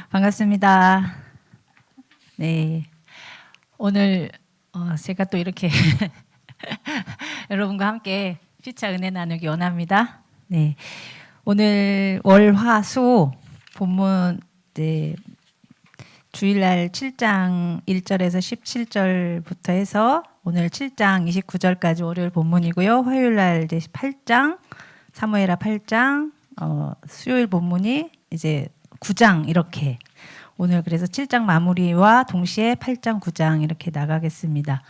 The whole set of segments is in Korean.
반갑습니다. 네, 오늘 제가 또 이렇게 여러분과 함께 피차 은혜 나누기 원합니다. 네, 오늘 월화수 본문 주일날 7장 1절에서 17절부터 해서 오늘 7장 29절까지 월요일 본문이고요. 화요일날 이제 8장 사무엘하 8장 수요일 본문이 이제 9장 이렇게 오늘 그래서 7장 마무리와 동시에 8장 9장 이렇게 나가겠습니다.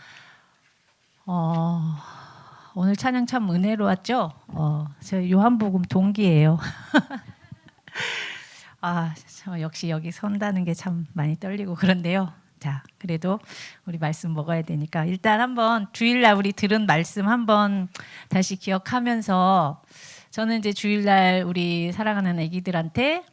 오늘 찬양 참 은혜로웠죠? 저 요한복음 동기예요. 역시 여기 선다는 게 참 많이 떨리고 그런데요. 자, 그래도 우리 말씀 먹어야 되니까 일단 한번 주일날 우리 들은 말씀 한번 다시 기억하면서 저는 이제 주일날 우리 사랑하는 아기들한테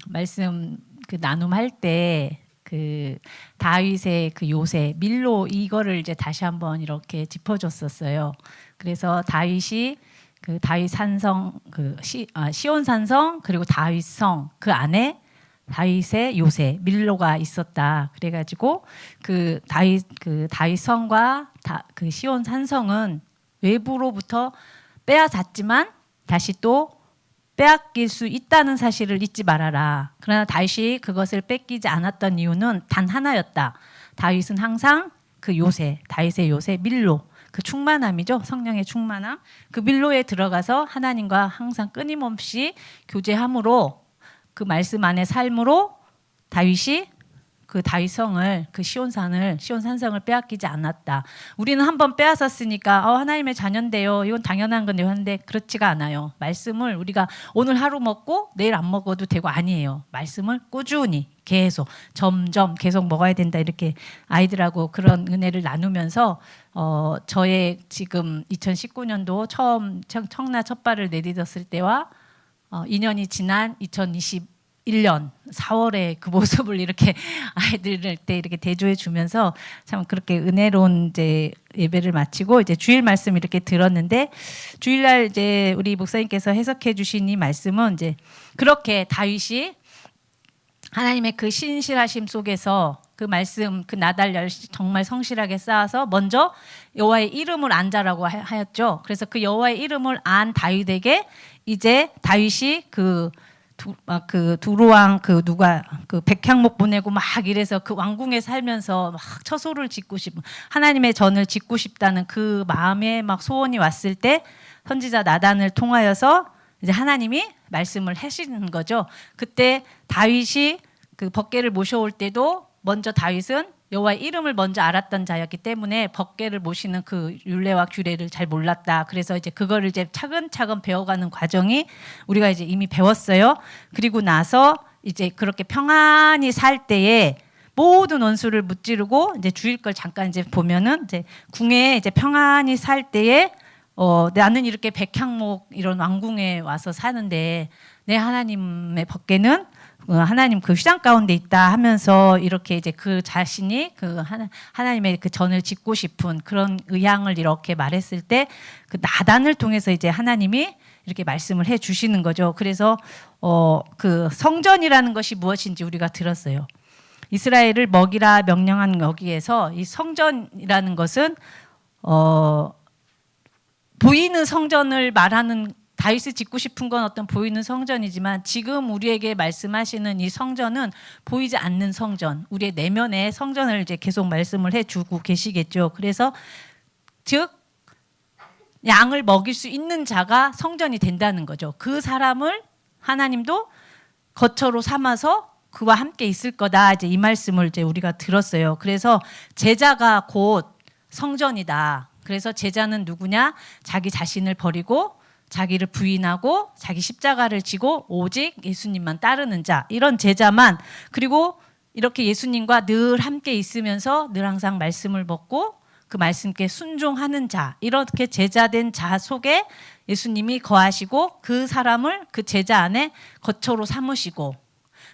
말씀 그 나눔할 때 그 다윗의 그 요새 밀로 이거를 이제 다시 한번 이렇게 짚어줬었어요. 그래서 다윗이 그 다윗 산성 시온 산성 그리고 다윗성 그 안에 다윗의 요새 밀로가 있었다. 그래가지고 그 다윗성과 그 시온 산성은 외부로부터 빼앗았지만 다시 또 빼앗길 수 있다는 사실을 잊지 말아라. 그러나 다윗이 그것을 뺏기지 않았던 이유는 단 하나였다. 다윗은 항상 그 요새, 다윗의 요새 밀로, 그 충만함이죠. 성령의 충만함. 그 밀로에 들어가서 하나님과 항상 끊임없이 교제함으로 그 말씀 안의 삶으로 다윗이 그 다윗성을 그 시온산성을 빼앗기지 않았다. 우리는 한번 빼앗았으니까 하나님의 자녀인데요. 이건 당연한 건데요. 하는데 그렇지가 않아요. 말씀을 우리가 오늘 하루 먹고 내일 안 먹어도 되고 아니에요. 말씀을 꾸준히 계속 점점 계속 먹어야 된다. 이렇게 아이들하고 그런 은혜를 나누면서 저의 지금 2019년도 처음 청라 첫 발을 내딛었을 때와 2년이 지난 2021년 4월에 그 모습을 이렇게 아이들 때 이렇게 대조해 주면서 참 그렇게 은혜로운 이제 예배를 마치고 이제 주일 말씀 이렇게 들었는데 주일날 이제 우리 목사님께서 해석해 주신 이 말씀은 이제 그렇게 다윗이 하나님의 그 신실하심 속에서 그 말씀 그 나달 정말 성실하게 쌓아서 먼저 여호와의 이름을 안자라고 하였죠. 그래서 그 여호와의 이름을 안 다윗에게 이제 다윗이 그 두루왕 그 백향목 보내고 막 이래서 그 왕궁에 살면서 막 처소를 짓고 싶은 하나님의 전을 짓고 싶다는 그 마음에 막 소원이 왔을 때 선지자 나단을 통하여서 이제 하나님이 말씀을 하시는 거죠. 그때 다윗이 그 벗개를 모셔올 때도 먼저 다윗은 여호와의 이름을 먼저 알았던 자였기 때문에 벗개를 모시는 그 율례와 규례를 잘 몰랐다. 그래서 이제 그거를 이제 차근차근 배워가는 과정이 우리가 이제 이미 배웠어요. 그리고 나서 이제 그렇게 평안히 살 때에 모든 원수를 무찌르고 이제 주일 걸 잠깐 이제 보면은 이제 궁에 이제 평안히 살 때에 나는 이렇게 백향목 이런 왕궁에 와서 사는데 내 하나님의 벗개는 하나님 그 휘장 가운데 있다 하면서 이렇게 이제 그 자신이 그 하나님의 그 전을 짓고 싶은 그런 의향을 이렇게 말했을 때 그 나단을 통해서 이제 하나님이 이렇게 말씀을 해 주시는 거죠. 그래서 그 성전이라는 것이 무엇인지 우리가 들었어요. 이스라엘을 먹이라 명령한 여기에서 이 성전이라는 것은 보이는 성전을 말하는 다윗이 짓고 싶은 건 어떤 보이는 성전이지만 지금 우리에게 말씀하시는 이 성전은 보이지 않는 성전, 우리의 내면의 성전을 이제 계속 말씀을 해주고 계시겠죠. 그래서 즉 양을 먹일 수 있는 자가 성전이 된다는 거죠. 그 사람을 하나님도 거처로 삼아서 그와 함께 있을 거다. 이제 이 말씀을 이제 우리가 들었어요. 그래서 제자가 곧 성전이다. 그래서 제자는 누구냐? 자기 자신을 버리고 자기를 부인하고 자기 십자가를 지고 오직 예수님만 따르는 자, 이런 제자만, 그리고 이렇게 예수님과 늘 함께 있으면서 늘 항상 말씀을 먹고 그 말씀께 순종하는 자, 이렇게 제자된 자 속에 예수님이 거하시고 그 사람을 그 제자 안에 거처로 삼으시고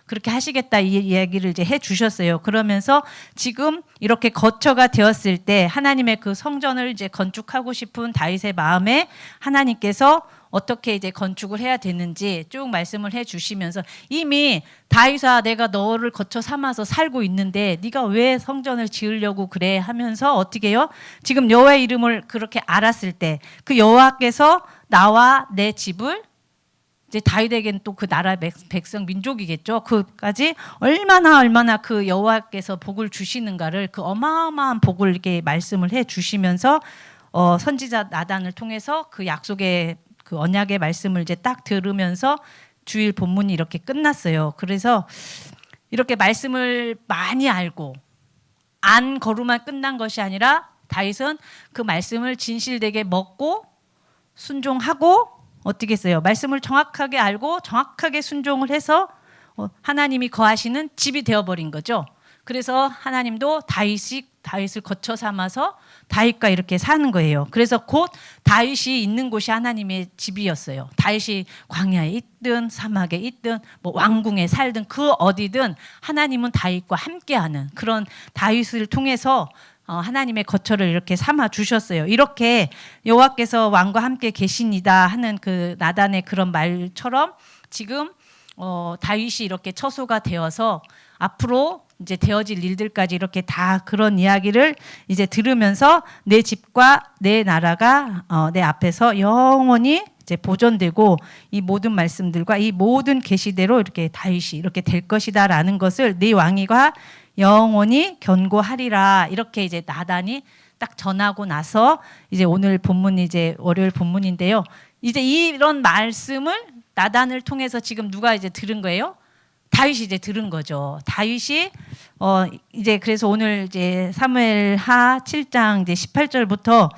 그렇게 하시겠다 이 이야기를 이제 해 주셨어요. 그러면서 지금 이렇게 거처가 되었을 때 하나님의 그 성전을 이제 건축하고 싶은 다윗의 마음에 하나님께서 어떻게 이제 건축을 해야 되는지 쭉 말씀을 해 주시면서 이미 다윗아 내가 너를 거처 삼아서 살고 있는데 네가 왜 성전을 지으려고 그래 하면서 어떻게 해요? 지금 여호와의 이름을 그렇게 알았을 때 그 여호와께서 나와 내 집을 이제 다윗에게는 또 그 나라 백성 민족이겠죠. 그까지 얼마나 그 여호와께서 복을 주시는가를 그 어마어마한 복을 이렇게 말씀을 해 주시면서 선지자 나단을 통해서 그 약속의 그 언약의 말씀을 이제 딱 들으면서 주일 본문이 이렇게 끝났어요. 그래서 이렇게 말씀을 많이 알고 안 거루만 끝난 것이 아니라 다윗은 그 말씀을 진실되게 먹고 순종하고 어떻게 했어요? 말씀을 정확하게 알고 정확하게 순종을 해서 하나님이 거하시는 집이 되어버린 거죠. 그래서 하나님도 다윗을 거처 삼아서 다윗과 이렇게 사는 거예요. 그래서 곧 다윗이 있는 곳이 하나님의 집이었어요. 다윗이 광야에 있든 사막에 있든 뭐 왕궁에 살든 그 어디든 하나님은 다윗과 함께하는 그런 다윗을 통해서 하나님의 거처를 이렇게 삼아 주셨어요. 이렇게 여호와께서 왕과 함께 계시니다 하는 그 나단의 그런 말처럼 지금 다윗이 이렇게 처소가 되어서 앞으로 이제 되어질 일들까지 이렇게 다 그런 이야기를 이제 들으면서 내 집과 내 나라가 내 앞에서 영원히 이제 보존되고 이 모든 말씀들과 이 모든 계시대로 이렇게 다윗이 이렇게 될 것이다라는 것을 네 왕위가 영원히 견고하리라 이렇게 이제 나단이 딱 전하고 나서 이제 오늘 본문이 이제 월요일 본문인데요. 이제 이런 말씀을 나단을 통해서 지금 누가 이제 들은 거예요? 다윗이 이제 들은 거죠. 다윗이 이제 그래서 오늘 이제 사무엘하 7장 이제 18절부터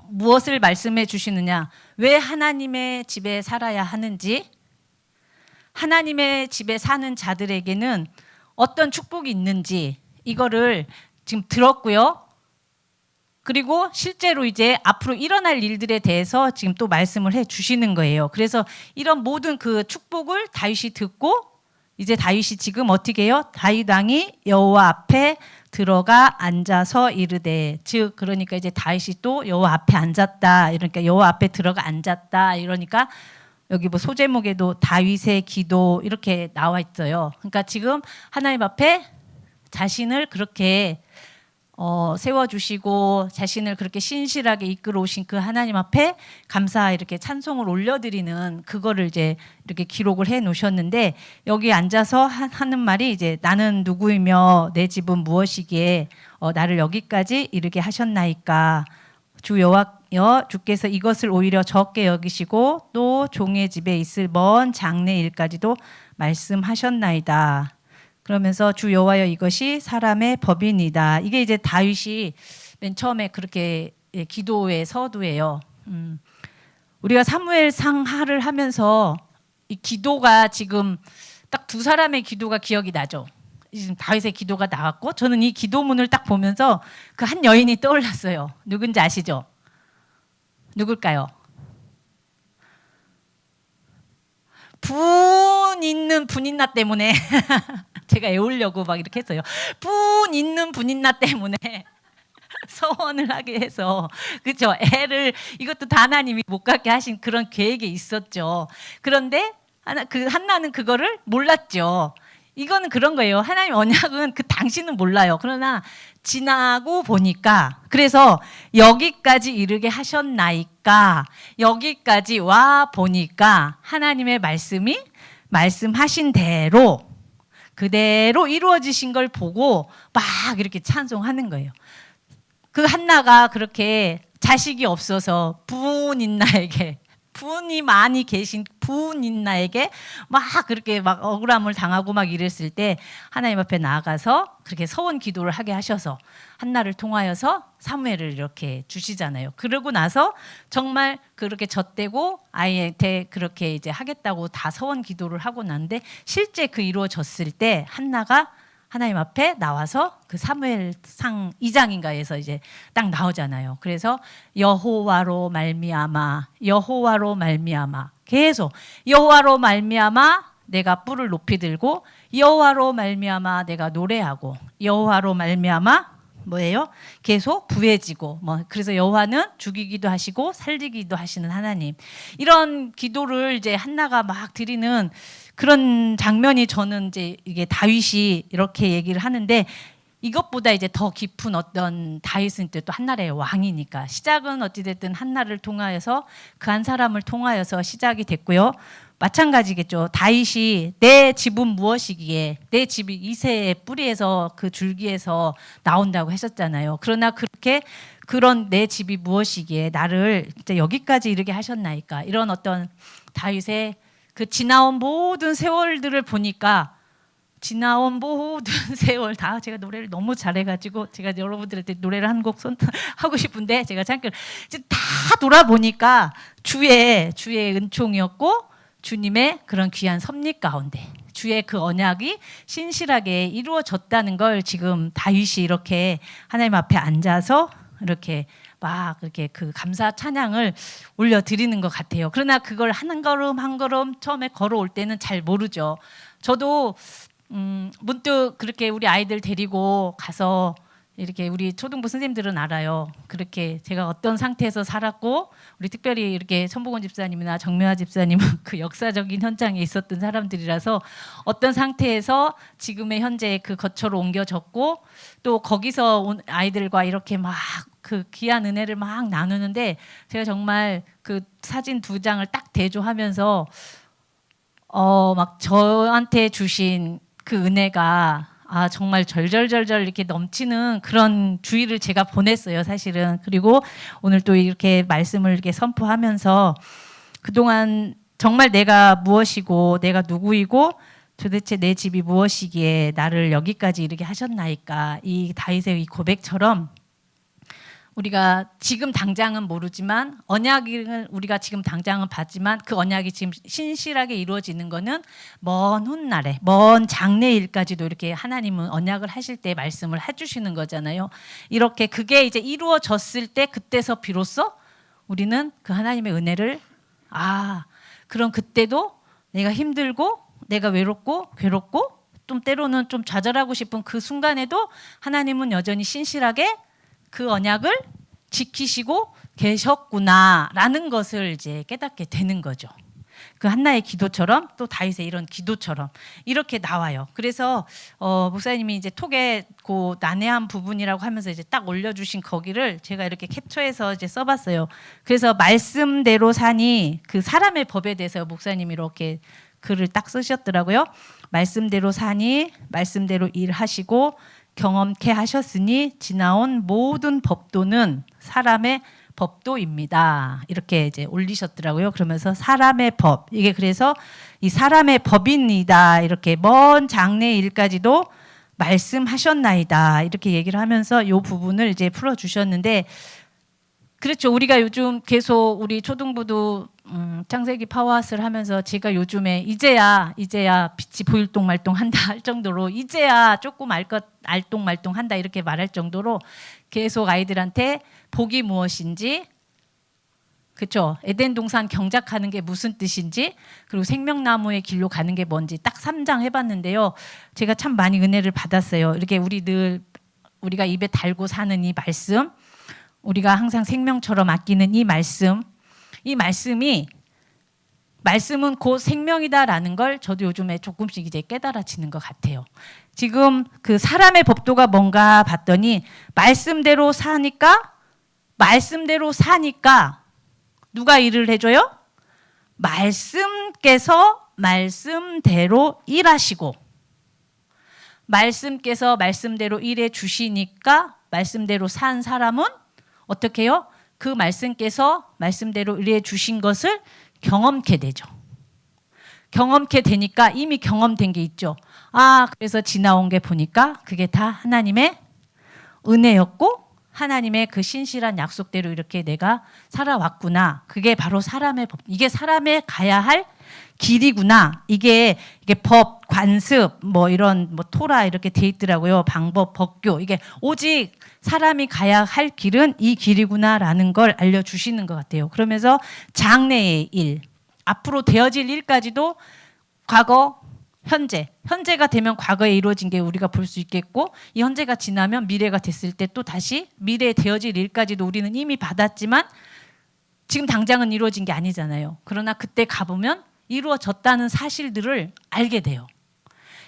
무엇을 말씀해 주시느냐? 왜 하나님의 집에 살아야 하는지, 하나님의 집에 사는 자들에게는 어떤 축복이 있는지 이거를 지금 들었고요. 그리고 실제로 이제 앞으로 일어날 일들에 대해서 지금 또 말씀을 해 주시는 거예요. 그래서 이런 모든 그 축복을 다윗이 듣고 이제 다윗이 지금 어떻게 해요? 다윗 왕이 여호와 앞에 들어가 앉아서 이르되, 즉 그러니까 이제 다윗이 또 여호와 앞에 앉았다. 이러니까 여호와 앞에 들어가 앉았다. 이러니까 여기 뭐 소제목에도 다윗의 기도 이렇게 나와 있어요. 그러니까 지금 하나님 앞에 자신을 그렇게 세워주시고 자신을 그렇게 신실하게 이끌어 오신 그 하나님 앞에 감사 이렇게 찬송을 올려드리는 그거를 이제 이렇게 기록을 해 놓으셨는데, 여기 앉아서 하는 말이 이제 나는 누구이며 내 집은 무엇이기에 나를 여기까지 이르게 하셨나이까. 주 여호와여 주께서 이것을 오히려 적게 여기시고 또 종의 집에 있을 먼 장래 일까지도 말씀하셨나이다. 그러면서 주 여호와여 이것이 사람의 법이니다. 이게 이제 다윗이 맨 처음에 그렇게 기도의 서두예요. 우리가 사무엘상하를 하면서 이 기도가 지금 딱 두 사람의 기도가 기억이 나죠. 지금 다윗의 기도가 나왔고, 저는 이 기도문을 딱 보면서 그 한 여인이 떠올랐어요. 누군지 아시죠? 누굴까요? 분 있는 분인나 때문에 제가 애우려고 막 이렇게 했어요. 분 있는 분인나 때문에 서원을 하게 해서, 그렇죠? 애를 이것도 다 하나님이 못 갖게 하신 그런 계획이 있었죠. 그런데 한나는 그거를 몰랐죠. 이거는 그런 거예요. 하나님 언약은 그 당신은 몰라요. 그러나 지나고 보니까, 그래서 여기까지 이르게 하셨나이까, 여기까지 와 보니까 하나님의 말씀이 말씀하신 대로 그대로 이루어지신 걸 보고 막 이렇게 찬송하는 거예요. 그 한나가 그렇게 자식이 없어서 부인나에게, 분이 많이 계신 부인나에게 막 그렇게 막 억울함을 당하고 막 이랬을 때 하나님 앞에 나아가서 그렇게 서원 기도를 하게 하셔서 한나를 통하여서 사무엘을 이렇게 주시잖아요. 그러고 나서 정말 그렇게 젖대고 아이한테 그렇게 이제 하겠다고 다 서원 기도를 하고 난데, 실제 그 이루어졌을 때 한나가 하나님 앞에 나와서 그 사무엘상 2장인가에서 이제 딱 나오잖아요. 그래서 여호와로 말미암아, 여호와로 말미암아, 계속 여호와로 말미암아 내가 뿔을 높이 들고 여호와로 말미암아 내가 노래하고 여호와로 말미암아 뭐예요? 계속 부해지고 뭐 그래서 여호와는 죽이기도 하시고 살리기도 하시는 하나님. 이런 기도를 이제 한나가 막 드리는 그런 장면이 저는 이제 이게 다윗이 이렇게 얘기를 하는데 이것보다 이제 더 깊은 어떤 다윗은 또 한나라의 왕이니까 시작은 어찌됐든 한나를 통하여서 그 한 사람을 통하여서 시작이 됐고요. 마찬가지겠죠. 다윗이 내 집은 무엇이기에 내 집이 이새의 뿌리에서 그 줄기에서 나온다고 하셨잖아요. 그러나 그렇게 그런 내 집이 무엇이기에 나를 진짜 여기까지 이르게 하셨나이까. 이런 어떤 다윗의 그 지나온 모든 세월들을 보니까 지나온 모든 세월 다 제가 노래를 너무 잘해가지고 제가 여러분들한테 노래를 한 곡 하고 싶은데 제가 잠깐 다 돌아보니까 주의 은총이었고 주님의 그런 귀한 섭리 가운데 주의 그 언약이 신실하게 이루어졌다는 걸 지금 다윗이 이렇게 하나님 앞에 앉아서 이렇게 막 이렇게 그 감사 찬양을 올려드리는 것 같아요. 그러나 그걸 한 걸음 한 걸음 처음에 걸어올 때는 잘 모르죠. 저도 문득 그렇게 우리 아이들 데리고 가서 이렇게 우리 초등부 선생님들은 알아요. 그렇게 제가 어떤 상태에서 살았고 우리 특별히 이렇게 천복원 집사님이나 정묘아 집사님은 그 역사적인 현장에 있었던 사람들이라서 어떤 상태에서 지금의 현재 그 거처로 옮겨졌고 또 거기서 온 아이들과 이렇게 막 그 귀한 은혜를 막 나누는데 제가 정말 그 사진 2장을 딱 대조하면서 막 저한테 주신 그 은혜가 정말 절절절절 이렇게 넘치는 그런 주일을 제가 보냈어요, 사실은. 그리고 오늘 또 이렇게 말씀을 이렇게 선포하면서 그동안 정말 내가 무엇이고 내가 누구이고 도대체 내 집이 무엇이기에 나를 여기까지 이르게 하셨나이까. 이 다윗의 이 고백처럼 우리가 지금 당장은 모르지만 언약을 우리가 지금 당장은 봤지만 그 언약이 지금 신실하게 이루어지는 거는 먼 훗날에 먼 장래일까지도 이렇게 하나님은 언약을 하실 때 말씀을 해주시는 거잖아요. 이렇게 그게 이제 이루어졌을 때 그때서 비로소 우리는 그 하나님의 은혜를 그럼 그때도 내가 힘들고 내가 외롭고 괴롭고 좀 때로는 좀 좌절하고 싶은 그 순간에도 하나님은 여전히 신실하게 그 언약을 지키시고 계셨구나라는 것을 이제 깨닫게 되는 거죠. 그 한나의 기도처럼 또 다윗의 이런 기도처럼 이렇게 나와요. 그래서 목사님이 이제 톡에 그 난해한 부분이라고 하면서 이제 딱 올려주신 거기를 제가 이렇게 캡처해서 이제 써봤어요. 그래서 말씀대로 사니 그 사람의 법에 대해서 목사님이 이렇게 글을 딱 쓰셨더라고요. 말씀대로 사니 말씀대로 일하시고 경험케 하셨으니 지나온 모든 법도는 사람의 법도입니다. 이렇게 이제 올리셨더라고요. 그러면서 사람의 법, 이게 그래서 이 사람의 법입니다. 이렇게 먼 장래일까지도 말씀하셨나이다. 이렇게 얘기를 하면서 이 부분을 이제 풀어주셨는데, 그렇죠. 우리가 요즘 계속 우리 초등부도 창세기 파워하우스를 하면서 제가 요즘에 이제야 빛이 보일동말동 한다 할 정도로 이제야 조금 알똥말똥 한다 이렇게 말할 정도로 계속 아이들한테 복이 무엇인지, 그렇죠. 에덴 동산 경작하는 게 무슨 뜻인지, 그리고 생명나무의 길로 가는 게 뭔지 딱 3장 해봤는데요. 제가 참 많이 은혜를 받았어요. 이렇게 우리가 입에 달고 사는 이 말씀, 우리가 항상 생명처럼 아끼는 이 말씀은 곧 생명이다라는 걸 저도 요즘에 조금씩 이제 깨달아지는 것 같아요. 지금 그 사람의 법도가 뭔가 봤더니 말씀대로 사니까 누가 일을 해줘요? 말씀께서 말씀대로 일하시고, 말씀께서 말씀대로 일해 주시니까 말씀대로 산 사람은 어떻게 해요? 그 말씀께서 말씀대로 일해 주신 것을 경험케 되죠. 경험케 되니까 이미 경험된 게 있죠. 그래서 지나온 게 보니까 그게 다 하나님의 은혜였고 하나님의 그 신실한 약속대로 이렇게 내가 살아왔구나. 그게 바로 사람의 법. 이게 사람의 가야 할 길이구나. 이게 법, 관습, 이런 토라 이렇게 돼 있더라고요. 방법, 법교. 이게 오직 사람이 가야 할 길은 이 길이구나라는 걸 알려주시는 것 같아요. 그러면서 장래의 일, 앞으로 되어질 일까지도 과거, 현재가 되면 과거에 이루어진 게 우리가 볼 수 있겠고, 이 현재가 지나면 미래가 됐을 때 또 다시 미래에 되어질 일까지도 우리는 이미 받았지만 지금 당장은 이루어진 게 아니잖아요. 그러나 그때 가보면 이루어졌다는 사실들을 알게 돼요.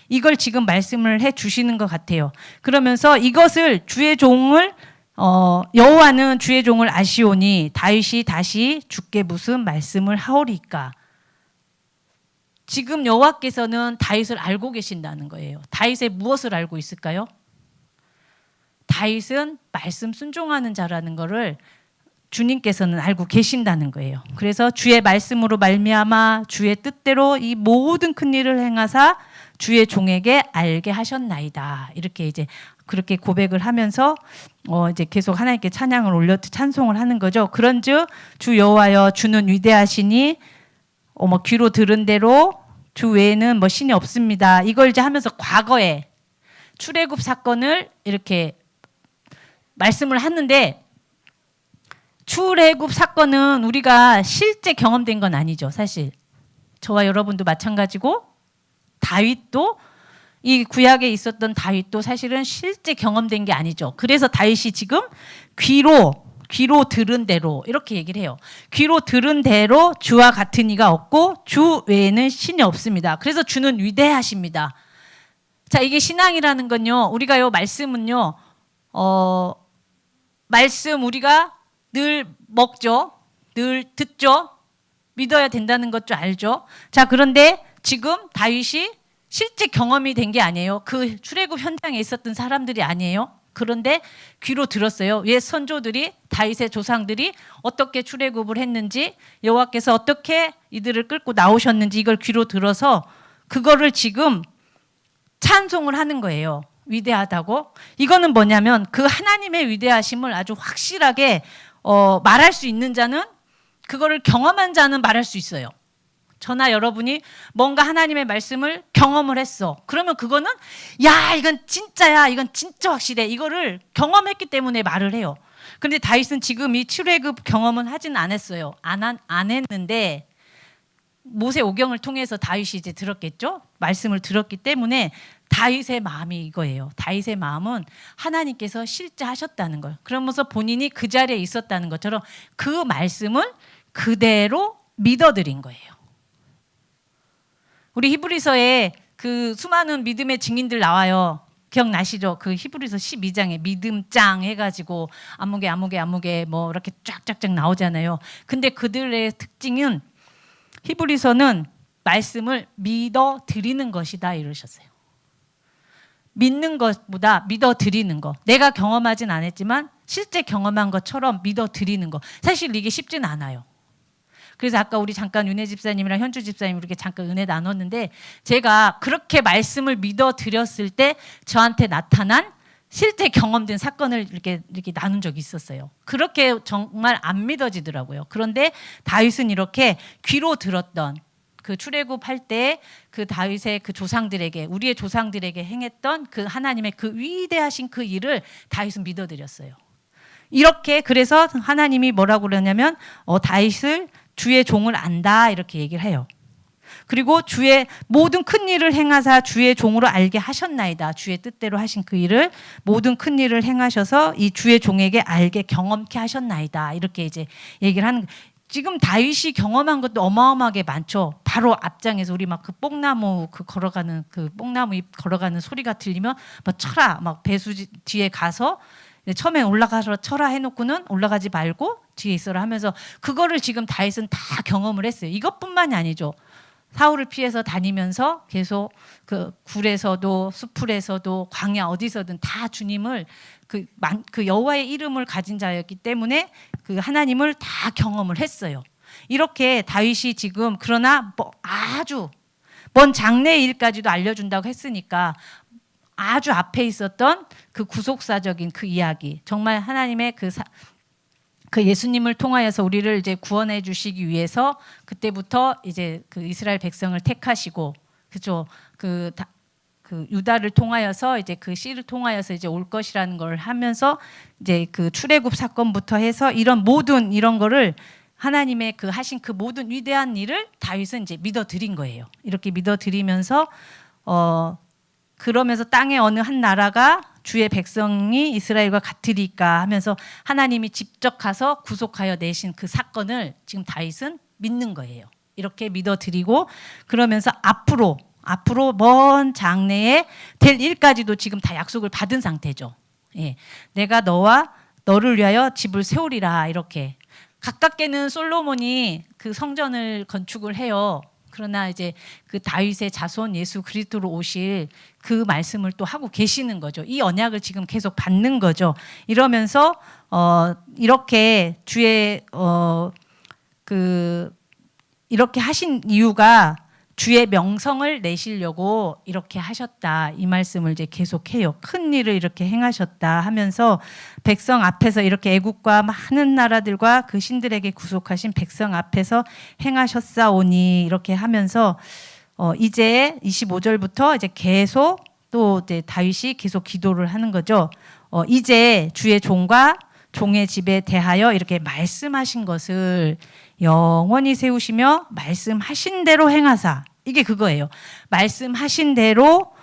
이걸 지금 말씀을 해 주시는 것 같아요. 그러면서 이것을 주의 종을 여호와는 주의 종을 아시오니 다윗이 다시 주께 무슨 말씀을 하오리까. 지금 여호와께서는 다윗을 알고 계신다는 거예요. 다윗의 무엇을 알고 있을까요? 다윗은 말씀 순종하는 자라는 것을 주님께서는 알고 계신다는 거예요. 그래서 주의 말씀으로 말미암아 주의 뜻대로 이 모든 큰 일을 행하사 주의 종에게 알게 하셨나이다. 이렇게 이제 그렇게 고백을 하면서 이제 계속 하나님께 찬양을 올려 찬송을 하는 거죠. 그런즉 주 여호와여 주는 위대하시니 귀로 들은 대로 주 외에는 신이 없습니다. 이걸 이제 하면서 과거에 출애굽 사건을 이렇게 말씀을 하는데, 출애굽 사건은 우리가 실제 경험된 건 아니죠. 사실 저와 여러분도 마찬가지고 다윗도, 이 구약에 있었던 다윗도 사실은 실제 경험된 게 아니죠. 그래서 다윗이 지금 귀로 들은 대로 이렇게 얘기를 해요. 귀로 들은 대로 주와 같은 이가 없고 주 외에는 신이 없습니다. 그래서 주는 위대하십니다. 자, 이게 신앙이라는 건요, 우리가 요 말씀은요, 말씀 우리가 늘 먹죠, 늘 듣죠, 믿어야 된다는 것 좀 알죠. 자, 그런데 지금 다윗이 실제 경험이 된 게 아니에요. 그 출애굽 현장에 있었던 사람들이 아니에요. 그런데 귀로 들었어요. 옛 선조들이, 다윗의 조상들이 어떻게 출애굽을 했는지, 여호와께서 어떻게 이들을 끌고 나오셨는지 이걸 귀로 들어서 그거를 지금 찬송을 하는 거예요. 위대하다고. 이거는 뭐냐면 그 하나님의 위대하심을 아주 확실하게 말할 수 있는 자는, 그거를 경험한 자는 말할 수 있어요. 저나 여러분이 뭔가 하나님의 말씀을 경험을 했어. 그러면 그거는 야, 이건 진짜야, 이건 진짜 확실해, 이거를 경험했기 때문에 말을 해요. 그런데 다윗은 지금 이 출애굽 경험은 하진 않았어요. 안 했는데 모세 오경을 통해서 다윗이 이제 들었겠죠. 말씀을 들었기 때문에 다윗의 마음이 이거예요. 다윗의 마음은 하나님께서 실제 하셨다는 걸, 그러면서 본인이 그 자리에 있었다는 것처럼 그 말씀을 그대로 믿어드린 거예요. 우리 히브리서에 그 수많은 믿음의 증인들 나와요. 기억나시죠? 그 히브리서 12장에 믿음장 해가지고 아무개 뭐 이렇게 쫙쫙쫙 나오잖아요. 근데 그들의 특징은, 히브리서는 말씀을 믿어 드리는 것이다 이러셨어요. 믿는 것보다 믿어 드리는 거. 내가 경험하진 않았지만 실제 경험한 것처럼 믿어 드리는 거. 사실 이게 쉽진 않아요. 그래서 아까 우리 잠깐 윤혜 집사님이랑 현주 집사님 이렇게 잠깐 은혜 나눴는데, 제가 그렇게 말씀을 믿어 드렸을 때 저한테 나타난 실제 경험된 사건을 이렇게 나눈 적이 있었어요. 그렇게 정말 안 믿어지더라고요. 그런데 다윗은 이렇게 귀로 들었던 그 출애굽할 때 그 다윗의 그 조상들에게, 우리의 조상들에게 행했던 그 하나님의 그 위대하신 그 일을 다윗은 믿어드렸어요. 이렇게, 그래서 하나님이 뭐라고 그러냐면 다윗을 주의 종을 안다 이렇게 얘기를 해요. 그리고 주의 모든 큰 일을 행하사 주의 종으로 알게 하셨나이다. 주의 뜻대로 하신 그 일을, 모든 큰 일을 행하셔서 이 주의 종에게 알게 경험케 하셨나이다. 이렇게 이제 얘기를 하는. 지금 다윗이 경험한 것도 어마어마하게 많죠. 바로 앞장에서 우리 막 그 뽕나무 걸어가는 그 뽕나무 잎 걸어가는 소리가 들리면 막 쳐라, 막 배수 뒤에 가서 처음에 올라가서 쳐라 해놓고는 올라가지 말고 뒤에 있어라 하면서 그거를 지금 다윗은 다 경험을 했어요. 이것뿐만이 아니죠. 사울을 피해서 다니면서 계속 그 굴에서도 수풀에서도 광야 어디서든 다 주님을 그 여호와의 이름을 가진 자였기 때문에 그 하나님을 다 경험을 했어요. 이렇게 다윗이 지금, 그러나 아주 먼 장래의 일까지도 알려준다고 했으니까 아주 앞에 있었던 그 구속사적인 그 이야기, 정말 하나님의 그 예수님을 통하여서 우리를 이제 구원해 주시기 위해서 그때부터 이제 그 이스라엘 백성을 택하시고, 그죠? 그 유다를 통하여서 이제 그 씨를 통하여서 이제 올 것이라는 걸 하면서 이제 그 출애굽 사건부터 해서 이런 모든 이런 거를 하나님의 그 하신 그 모든 위대한 일을 다윗은 이제 믿어드린 거예요. 이렇게 믿어드리면서 그러면서 땅의 어느 한 나라가 주의 백성이 이스라엘과 같으리까 하면서 하나님이 직접 가서 구속하여 내신 그 사건을 지금 다윗은 믿는 거예요. 이렇게 믿어드리고 그러면서 앞으로 먼 장래에 될 일까지도 지금 다 약속을 받은 상태죠. 예, 내가 너를 위하여 집을 세우리라. 이렇게 가깝게는 솔로몬이 그 성전을 건축을 해요. 그러나 이제 그 다윗의 자손 예수 그리스도로 오실 그 말씀을 또 하고 계시는 거죠. 이 언약을 지금 계속 받는 거죠. 이러면서 이렇게 주의 이렇게 하신 이유가 주의 명성을 내시려고 이렇게 하셨다. 이 말씀을 이제 계속해요. 큰 일을 이렇게 행하셨다 하면서 백성 앞에서 이렇게 애국과 많은 나라들과 그 신들에게 구속하신 백성 앞에서 행하셨사오니 이렇게 하면서 이제 25절부터 이제 계속 또 이제 다윗이 계속 기도를 하는 거죠. 이제 주의 종과 종의 집에 대하여 이렇게 말씀하신 것을 영원히 세우시며 말씀하신 대로 행하사. 이게 그거예요. 말씀하신 대로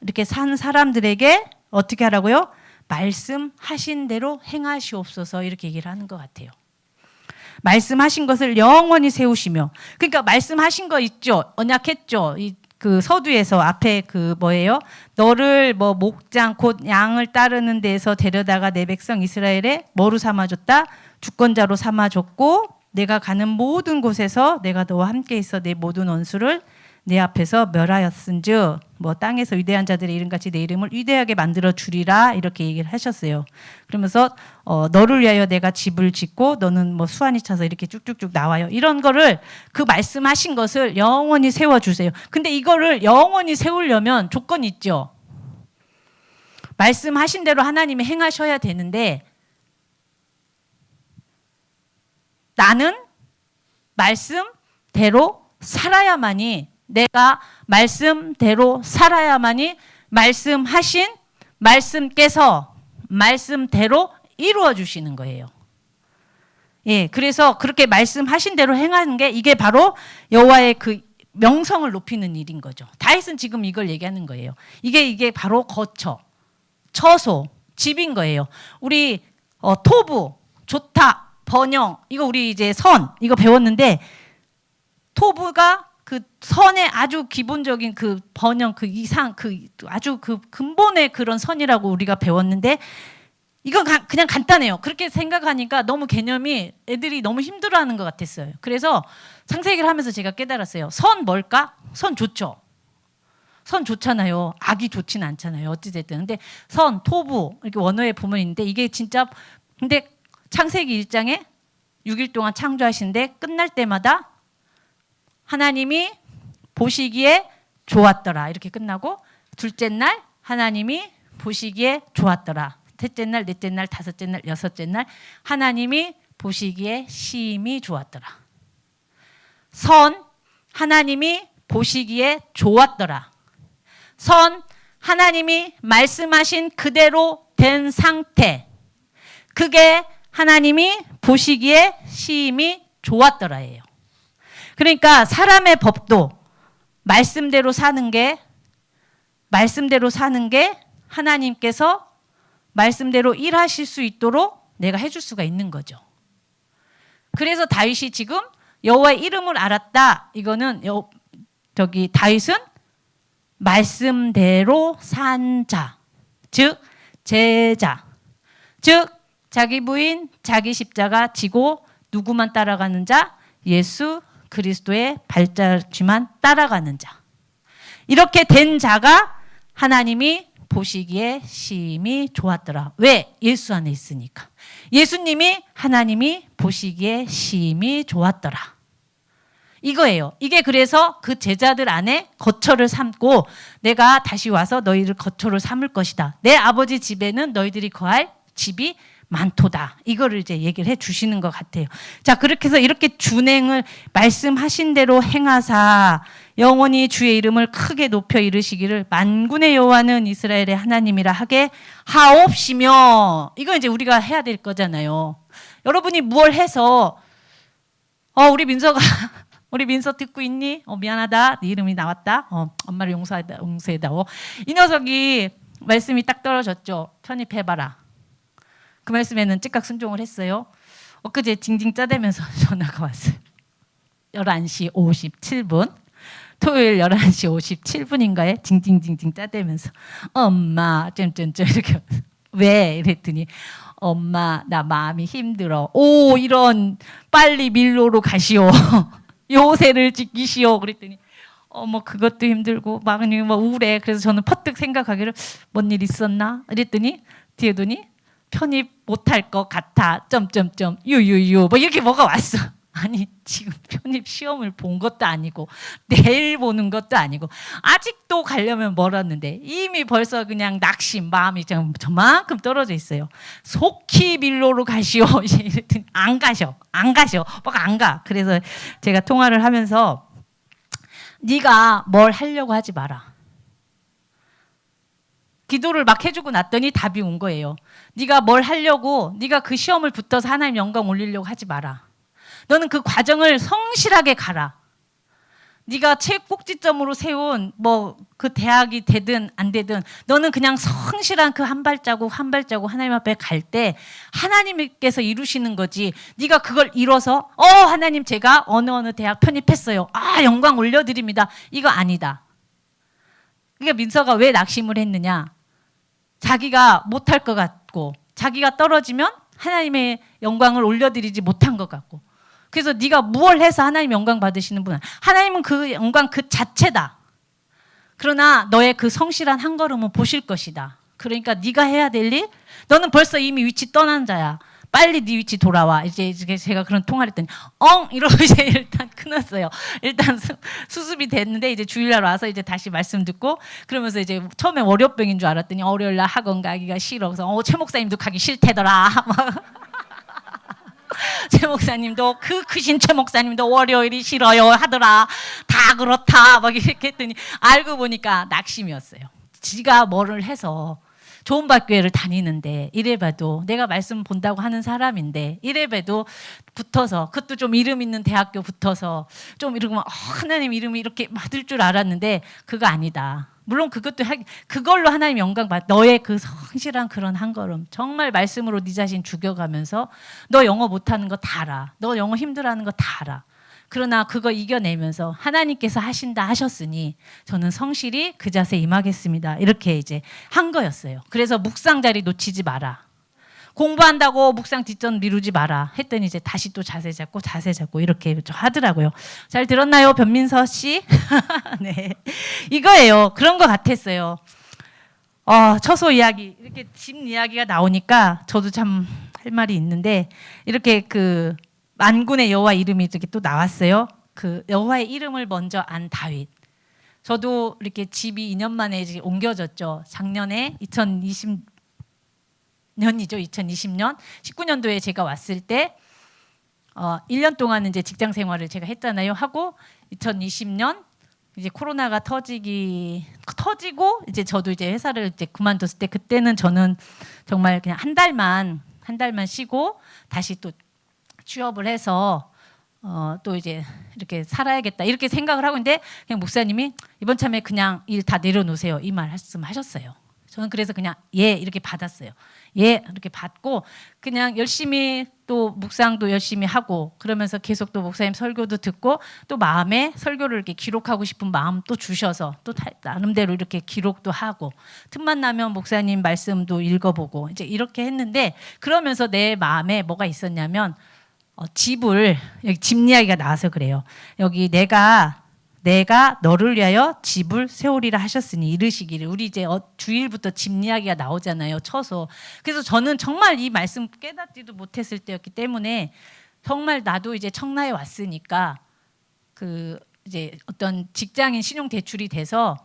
이렇게 산 사람들에게 어떻게 하라고요? 말씀하신 대로 행하시옵소서. 이렇게 얘기를 하는 것 같아요. 말씀하신 것을 영원히 세우시며. 그러니까 말씀하신 거 있죠. 언약했죠. 그 서두에서 앞에 그 뭐예요? 너를 뭐 목장 곧 양을 따르는 데에서 데려다가 내 백성 이스라엘에 뭐로 삼아줬다? 주권자로 삼아줬고 내가 가는 모든 곳에서 내가 너와 함께 있어 내 모든 원수를 내 앞에서 멸하였은즉 뭐 땅에서 위대한 자들의 이름같이 내 이름을 위대하게 만들어 주리라 이렇게 얘기를 하셨어요. 그러면서 너를 위하여 내가 집을 짓고 너는 뭐 수완이 차서 이렇게 쭉쭉쭉 나와요. 이런 거를 그 말씀하신 것을 영원히 세워주세요. 근데 이거를 영원히 세우려면 조건이 있죠. 말씀하신 대로 하나님이 행하셔야 되는데 나는 말씀대로 살아야만이 내가 말씀대로 살아야만이 말씀하신 말씀께서 말씀대로 이루어 주시는 거예요. 예, 그래서 그렇게 말씀하신 대로 행하는 게 이게 바로 여호와의 그 명성을 높이는 일인 거죠. 다윗은 지금 이걸 얘기하는 거예요. 이게 바로 거처, 처소, 집인 거예요. 우리 토부, 조타, 번영 이거 우리 이제 선 이거 배웠는데 토부가 그 선의 아주 기본적인 그 번영 그 이상 그 아주 그 근본의 그런 선이라고 우리가 배웠는데 이건 그냥 간단해요. 그렇게 생각하니까 너무 개념이 애들이 너무 힘들어하는 것 같았어요. 그래서 창세기를 하면서 제가 깨달았어요. 선 뭘까? 선 좋죠. 선 좋잖아요. 악이 좋지는 않잖아요. 어찌됐든. 근데 선, 토부 이렇게 원어에 보면 있는데 이게 진짜 근데 창세기 1장에 6일 동안 창조하시는데 끝날 때마다 하나님이 보시기에 좋았더라. 이렇게 끝나고 둘째 날 하나님이 보시기에 좋았더라. 셋째 날, 넷째 날, 다섯째 날, 여섯째 날 하나님이 보시기에 심히 좋았더라. 선 하나님이 보시기에 좋았더라. 선 하나님이 말씀하신 그대로 된 상태. 그게 하나님이 보시기에 심히 좋았더라예요. 그러니까 사람의 법도 말씀대로 사는 게 하나님께서 말씀대로 일하실 수 있도록 내가 해줄 수가 있는 거죠. 그래서 다윗이 지금 여호와의 이름을 알았다. 이거는 다윗은 말씀대로 산 자, 즉 제자, 즉 자기 부인, 자기 십자가 지고 누구만 따라가는 자? 예수 그리스도의 발자취만 따라가는 자. 이렇게 된 자가 하나님이 보시기에 심히 좋았더라. 왜? 예수 안에 있으니까. 예수님이 하나님이 보시기에 심히 좋았더라. 이거예요. 이게 그래서 그 제자들 안에 거처를 삼고 내가 다시 와서 너희를 거처를 삼을 것이다. 내 아버지 집에는 너희들이 거할 집이 많도다. 이거를 이제 얘기를 해 주시는 것 같아요. 자, 그렇게 해서 이렇게 준행을 말씀하신 대로 행하사 영원히 주의 이름을 크게 높여 이르시기를 만군의 여호와는 이스라엘의 하나님이라 하게 하옵시며. 이거 이제 우리가 해야 될 거잖아요. 여러분이 무얼 해서 우리 민서가 우리 민서 듣고 있니? 미안하다. 네 이름이 나왔다. 엄마를 용서해다오. 이 녀석이 말씀이 딱 떨어졌죠. 편입해봐라. 그 말씀에는 즉각 순종을 했어요. 엊그제 징징 짜대면서 전화가 왔어요. 11시 57분. 토요일 11시 57분인가에 징징징징 짜대면서 엄마 쨈쨈쨈 이렇게 왜? 이랬더니 엄마 나 마음이 힘들어. 오 이런 빨리 밀로로 가시오. 요새를 지키시오. 그랬더니 뭐 그것도 힘들고 막 우울해. 그래서 저는 퍼뜩 생각하기를 뭔 일 있었나? 이랬더니 뒤에더니 편입 못할 것 같아. 점점점 유유유 뭐 이렇게 뭐가 왔어. 아니 지금 편입 시험을 본 것도 아니고 내일 보는 것도 아니고 아직도 가려면 멀었는데 이미 벌써 그냥 낙심 마음이 저만큼 떨어져 있어요. 속히 밀로로 가시오. 이랬더니 안 가셔 막 안 가. 그래서 제가 통화를 하면서 네가 뭘 하려고 하지 마라. 기도를 막 해주고 났더니 답이 온 거예요. 네가 뭘 하려고 네가 그 시험을 붙어서 하나님 영광 올리려고 하지 마라. 너는 그 과정을 성실하게 가라. 네가 최꼭지점으로 세운 뭐 그 대학이 되든 안 되든 너는 그냥 성실한 그 한 발자국 한 발자국 하나님 앞에 갈 때 하나님께서 이루시는 거지. 네가 그걸 이뤄서 하나님 제가 어느 대학 편입했어요. 영광 올려드립니다. 이거 아니다. 그러니까 민서가 왜 낙심을 했느냐. 자기가 못할 것 같고 자기가 떨어지면 하나님의 영광을 올려드리지 못한 것 같고 그래서 네가 무엇을 해서 하나님 영광 받으시는 분은 하나님은 그 영광 그 자체다. 그러나 너의 그 성실한 한 걸음은 보실 것이다. 그러니까 네가 해야 될 일 너는 벌써 이미 위치 떠난 자야. 빨리 네 위치 돌아와. 이제 제가 그런 통화를 했더니 이러고 이제 일단 끊었어요. 일단 수습이 됐는데 이제 주일날 와서 이제 다시 말씀 듣고 그러면서 이제 처음에 월요병인 줄 알았더니 월요일날 학원 가기가 싫어서 최 목사님도 가기 싫대더라. 최 목사님도 그 크신 최 목사님도 월요일이 싫어요 하더라. 다 그렇다 막 이렇게 했더니 알고 보니까 낙심이었어요. 지가 뭐를 해서 좋은 밭교회를 다니는데 이래봐도 내가 말씀 본다고 하는 사람인데 이래봐도 붙어서 그것도 좀 이름 있는 대학교 붙어서 좀 이러면 하나님 이름이 이렇게 받을 줄 알았는데 그거 아니다. 물론 그걸로 하나님 영광 받. 너의 그 성실한 그런 한 걸음 정말 말씀으로 네 자신 죽여가면서 너 영어 못하는 거 다 알아. 너 영어 힘들어하는 거 다 알아. 그러나 그거 이겨내면서 하나님께서 하신다 하셨으니 저는 성실히 그 자세에 임하겠습니다. 이렇게 이제 한 거였어요. 그래서 묵상 자리 놓치지 마라. 공부한다고 묵상 뒷전 미루지 마라 했더니 이제 다시 또 자세 잡고 이렇게 하더라고요. 잘 들었나요, 변민서 씨? 네, 이거예요. 그런 것 같았어요. 처소 이야기 이렇게 집 이야기가 나오니까 저도 참 할 말이 있는데 이렇게 그 만군의 여호와 이름이 이렇게 또 나왔어요. 그 여호와의 이름을 먼저 안 다윗. 저도 이렇게 집이 2년 만에 이제 옮겨졌죠. 작년에 2020년이죠. 2020년 19년도에 제가 왔을 때 1년 동안 이제 직장 생활을 제가 했잖아요. 하고 2020년 이제 코로나가 터지고 이제 저도 이제 회사를 이제 그만뒀을 때 그때는 저는 정말 그냥 한 달만 쉬고 다시 또 취업을 해서 또 이제 이렇게 살아야겠다 이렇게 생각을 하고 있는데 그냥 목사님이 이번 참에 그냥 일 다 내려놓으세요 이 말씀하셨어요. 저는 그래서 그냥 이렇게 받았어요. 이렇게 받고 그냥 열심히 또 묵상도 열심히 하고 그러면서 계속 또 목사님 설교도 듣고 또 마음에 설교를 이렇게 기록하고 싶은 마음 또 주셔서 또 나름대로 이렇게 기록도 하고 틈만 나면 목사님 말씀도 읽어보고 이제 이렇게 했는데 그러면서 내 마음에 뭐가 있었냐면 여기 집 이야기가 나와서 그래요. 여기 내가 너를 위하여 집을 세우리라 하셨으니 이르시기를 우리 이제 주일부터 집 이야기가 나오잖아요. 쳐서 그래서 저는 정말 이 말씀 깨닫지도 못했을 때였기 때문에 정말 나도 이제 청라에 왔으니까 그 이제 어떤 직장인 신용 대출이 돼서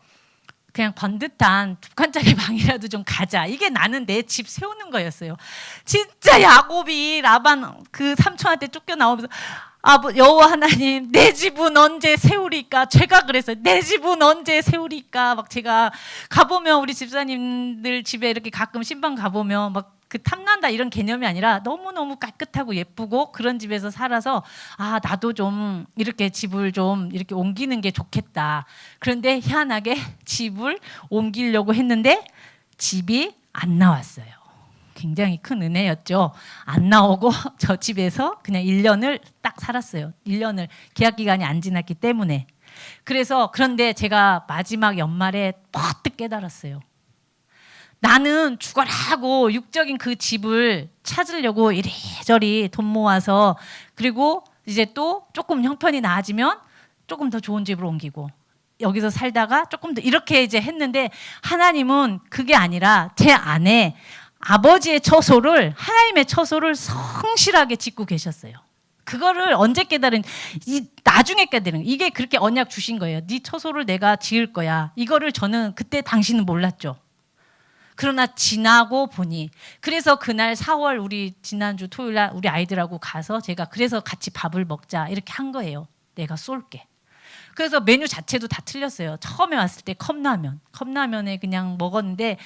그냥 번듯한 2칸짜리 방이라도 좀 가자. 이게 나는 내 집 세우는 거였어요. 진짜 야곱이 라반 그 삼촌한테 쫓겨나오면서 여호와 하나님 내 집은 언제 세우리까? 제가 그랬어요. 내 집은 언제 세우리까? 막 제가 가보면 우리 집사님들 집에 이렇게 가끔 신방 가보면 막 그 탐난다 이런 개념이 아니라 너무너무 깨끗하고 예쁘고 그런 집에서 살아서 아, 나도 좀 이렇게 집을 좀 이렇게 옮기는 게 좋겠다. 그런데 희한하게 집을 옮기려고 했는데 집이 안 나왔어요. 굉장히 큰 은혜였죠. 안 나오고 저 집에서 그냥 1년을 딱 살았어요. 1년을 계약 기간이 안 지났기 때문에. 그래서 그런데 제가 마지막 연말에 퍼뜩 깨달았어요. 나는 죽어라 하고 육적인 그 집을 찾으려고 이리저리 돈 모아서 그리고 이제 또 조금 형편이 나아지면 조금 더 좋은 집으로 옮기고 여기서 살다가 조금 더 이렇게 이제 했는데 하나님은 그게 아니라 제 안에 아버지의 처소를 하나님의 처소를 성실하게 짓고 계셨어요. 그거를 언제 깨달은 나중에 깨달은 이게 그렇게 언약 주신 거예요. 네 처소를 내가 지을 거야. 이거를 저는 그때 당시는 몰랐죠. 그러나 지나고 보니 그래서 그날 4월 우리 지난주 토요일 날 우리 아이들하고 가서 제가 그래서 같이 밥을 먹자 이렇게 한 거예요. 내가 쏠게. 그래서 메뉴 자체도 다 틀렸어요. 처음에 왔을 때 컵라면에 그냥 먹었는데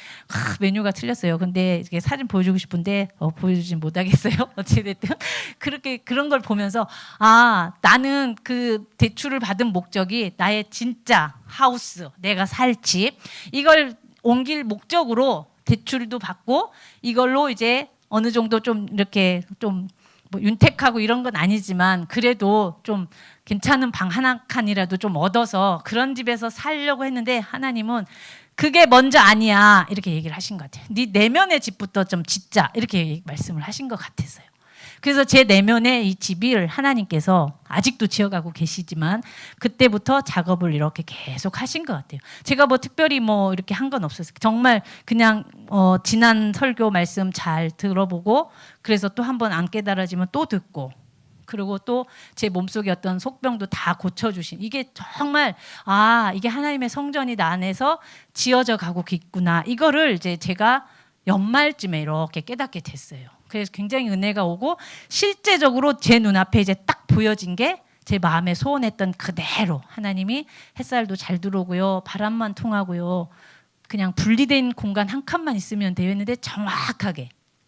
메뉴가 틀렸어요. 근데 이게 사진 보여주고 싶은데 보여주진 못하겠어요. 어찌됐든 그렇게 그런 걸 보면서 아, 나는 그 대출을 받은 목적이 나의 진짜 하우스, 내가 살 집 이걸 옮길 목적으로 대출도 받고 이걸로 이제 어느 정도 좀 이렇게 좀 뭐 윤택하고 이런 건 아니지만 그래도 좀 괜찮은 방 하나 칸이라도 좀 얻어서 그런 집에서 살려고 했는데 하나님은 그게 먼저 아니야 이렇게 얘기를 하신 것 같아요. 네 내면의 집부터 좀 짓자 이렇게 말씀을 하신 것 같았어요. 그래서 제 내면에 이 집을 하나님께서 아직도 지어가고 계시지만 그때부터 작업을 이렇게 계속 하신 것 같아요. 제가 뭐 특별히 뭐 이렇게 한 건 없었어요. 정말 그냥 지난 설교 말씀 잘 들어보고 그래서 또 한 번 안 깨달아지면 또 듣고 그리고 또 제 몸속에 어떤 속병도 다 고쳐주신 이게 정말 아 이게 하나님의 성전이 나 안에서 지어져 가고 있구나 이거를 이제 제가 연말쯤에 이렇게 깨닫게 됐어요. 그래서 굉장히 은혜가 오고 실제적으로 제 눈앞에 이제 딱 보여진 게 제 마음에 소원했던 그대로 하나님이 햇살도 잘 들어오고요. 바람만 통하고요. 그냥 분리된 공간 한 칸만 있으면 돼요 했는데 정확하게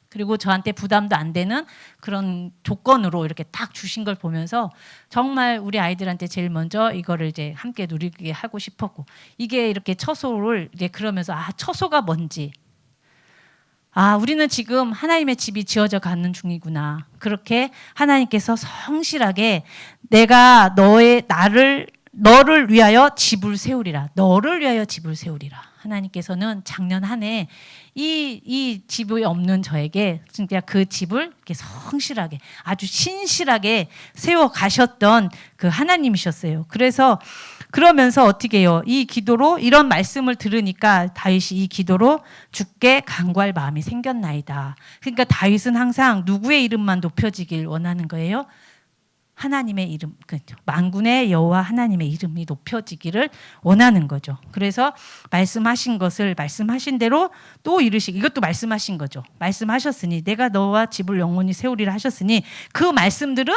그리고 저한테 부담도 안 되는 그런 조건으로 이렇게 딱 주신 걸 보면서 정말 우리 아이들한테 제일 먼저 이거를 이제 함께 누리게 하고 싶었고 이게 이렇게 처소를 이제 그러면서 아 처소가 뭔지 아, 우리는 지금 하나님의 집이 지어져 가는 중이구나. 그렇게 하나님께서 성실하게 내가 너를 위하여 집을 세우리라. 너를 위하여 집을 세우리라. 하나님께서는 작년 한 해 이 집이 없는 저에게 진짜 그 집을 이렇게 성실하게 아주 신실하게 세워 가셨던 그 하나님이셨어요. 그래서 그러면서 어떻게 해요? 이 기도로 이런 말씀을 들으니까 다윗이 이 기도로 주께 간구할 마음이 생겼나이다. 그러니까 다윗은 항상 누구의 이름만 높여지길 원하는 거예요? 하나님의 이름, 만군의 여호와 하나님의 이름이 높여지기를 원하는 거죠. 그래서 말씀하신 것을 말씀하신 대로 또 이루시고 이것도 말씀하신 거죠. 말씀하셨으니 내가 너와 집을 영원히 세우리라 하셨으니 그 말씀들은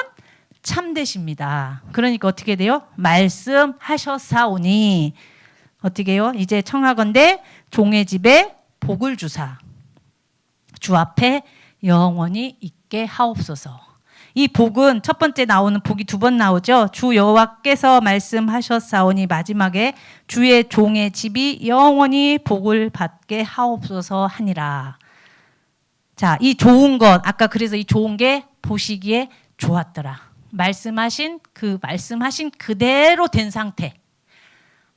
참되십니다. 그러니까 어떻게 돼요? 말씀하셨사오니 어떻게 해요? 이제 청하건대 종의 집에 복을 주사 주 앞에 영원히 있게 하옵소서. 이 복은 첫 번째 나오는 복이 두 번 나오죠. 주 여호와께서 말씀하셨사오니 마지막에 주의 종의 집이 영원히 복을 받게 하옵소서 하니라. 자, 이 좋은 것 아까 그래서 이 좋은 게 보시기에 좋았더라. 말씀하신 그대로 된 상태.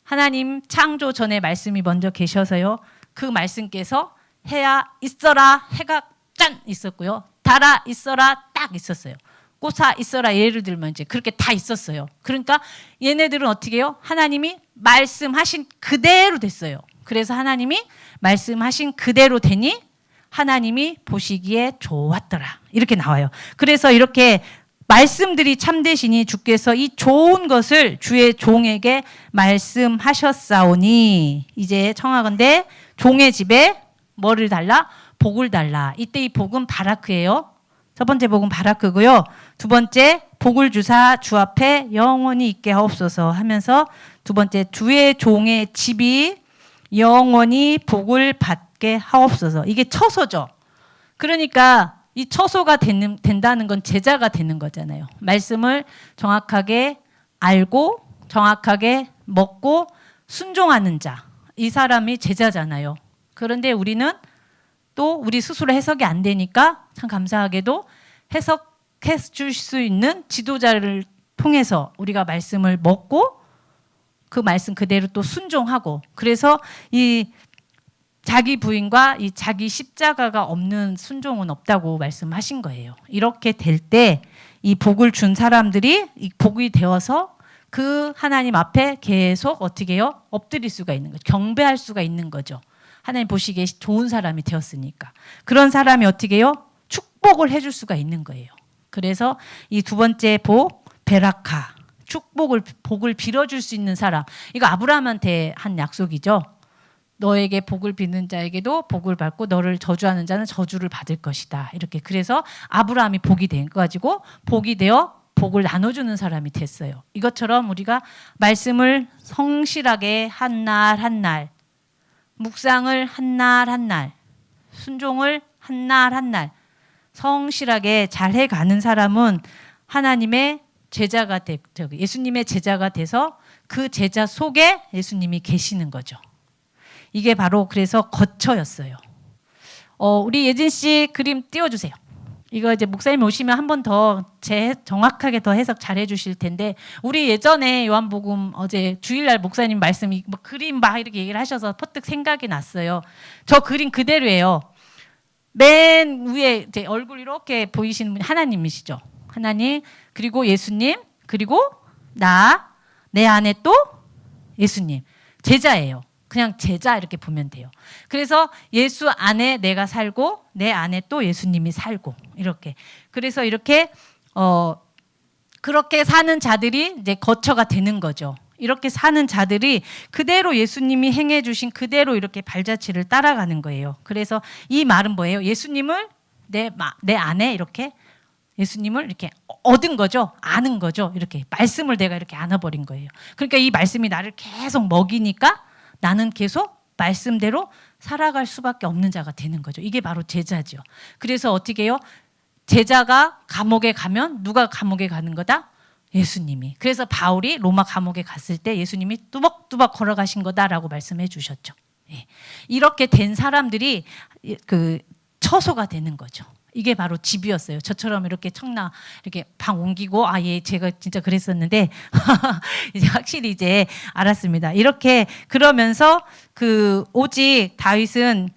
하나님 창조 전에 말씀이 먼저 계셔서요. 그 말씀께서 해야 있어라 해가 짠 있었고요. 달아 있어라 딱 있었어요. 꽃아 있어라 예를 들면 이제 그렇게 다 있었어요. 그러니까 얘네들은 어떻게 해요? 하나님이 말씀하신 그대로 됐어요. 그래서 하나님이 말씀하신 그대로 되니 하나님이 보시기에 좋았더라. 이렇게 나와요. 그래서 이렇게 말씀들이 참되시니 주께서 이 좋은 것을 주의 종에게 말씀하셨사오니 이제 청하건대 종의 집에 뭐를 달라? 복을 달라. 이때 이 복은 바라크예요. 첫 번째 복은 바라크고요. 두 번째 복을 주사 주 앞에 영원히 있게 하옵소서 하면서 두 번째 주의 종의 집이 영원히 복을 받게 하옵소서. 이게 처소죠. 그러니까 이 처소가 된다는 건 제자가 되는 거잖아요. 말씀을 정확하게 알고 정확하게 먹고 순종하는 자. 이 사람이 제자잖아요. 그런데 우리는 또 우리 스스로 해석이 안 되니까 참 감사하게도 해석해 줄 수 있는 지도자를 통해서 우리가 말씀을 먹고 그 말씀 그대로 또 순종하고, 그래서 이 자기 부인과 이 자기 십자가가 없는 순종은 없다고 말씀하신 거예요. 이렇게 될 때 이 복을 준 사람들이 이 복이 되어서 그 하나님 앞에 계속 어떻게 해요? 엎드릴 수가 있는 거죠. 경배할 수가 있는 거죠. 하나님 보시기에 좋은 사람이 되었으니까. 그런 사람이 어떻게 해요? 축복을 해줄 수가 있는 거예요. 그래서 이 두 번째 복, 베라카, 복을 빌어줄 수 있는 사람. 이거 아브라함한테 한 약속이죠. 너에게 복을 빚는 자에게도 복을 받고 너를 저주하는 자는 저주를 받을 것이다. 이렇게. 그래서 아브라함이 복이 된 거 가지고 복이 되어 복을 나눠주는 사람이 됐어요. 이것처럼 우리가 말씀을 성실하게 한 날 한 날, 묵상을 한 날 한 날, 순종을 한 날 한 날 성실하게 잘 해가는 사람은 하나님의 제자가 예수님의 제자가 돼서 그 제자 속에 예수님이 계시는 거죠. 이게 바로 그래서 거처였어요. 우리 예진 씨 그림 띄워주세요. 이거 이제 목사님 오시면 한 번 더 정확하게 더 해석 잘 해주실 텐데, 우리 예전에 요한복음 어제 주일날 목사님 말씀 뭐 그림 막 이렇게 얘기를 하셔서 퍼뜩 생각이 났어요. 저 그림 그대로예요. 맨 위에 이제 얼굴 이렇게 보이시는 분이 하나님이시죠. 하나님, 그리고 예수님, 그리고 내 안에 또 예수님. 제자예요. 그냥 제자 이렇게 보면 돼요. 그래서 예수 안에 내가 살고 내 안에 또 예수님이 살고 이렇게. 그래서 이렇게 그렇게 사는 자들이 이제 거처가 되는 거죠. 이렇게 사는 자들이 그대로 예수님이 행해 주신 그대로 이렇게 발자취를 따라가는 거예요. 그래서 이 말은 뭐예요? 예수님을 내 안에 이렇게 예수님을 이렇게 얻은 거죠. 아는 거죠. 이렇게 말씀을 내가 이렇게 안아버린 거예요. 그러니까 이 말씀이 나를 계속 먹이니까 나는 계속 말씀대로 살아갈 수밖에 없는 자가 되는 거죠. 이게 바로 제자죠. 그래서 어떻게 해요? 제자가 감옥에 가면 누가 감옥에 가는 거다? 예수님이. 그래서 바울이 로마 감옥에 갔을 때 예수님이 뚜벅뚜벅 걸어가신 거다라고 말씀해 주셨죠. 예. 이렇게 된 사람들이 그 처소가 되는 거죠. 이게 바로 집이었어요. 저처럼 이렇게 청라 이렇게 방 옮기고 제가 진짜 그랬었는데 이제 확실히 이제 알았습니다. 이렇게 그러면서 오직 다윗은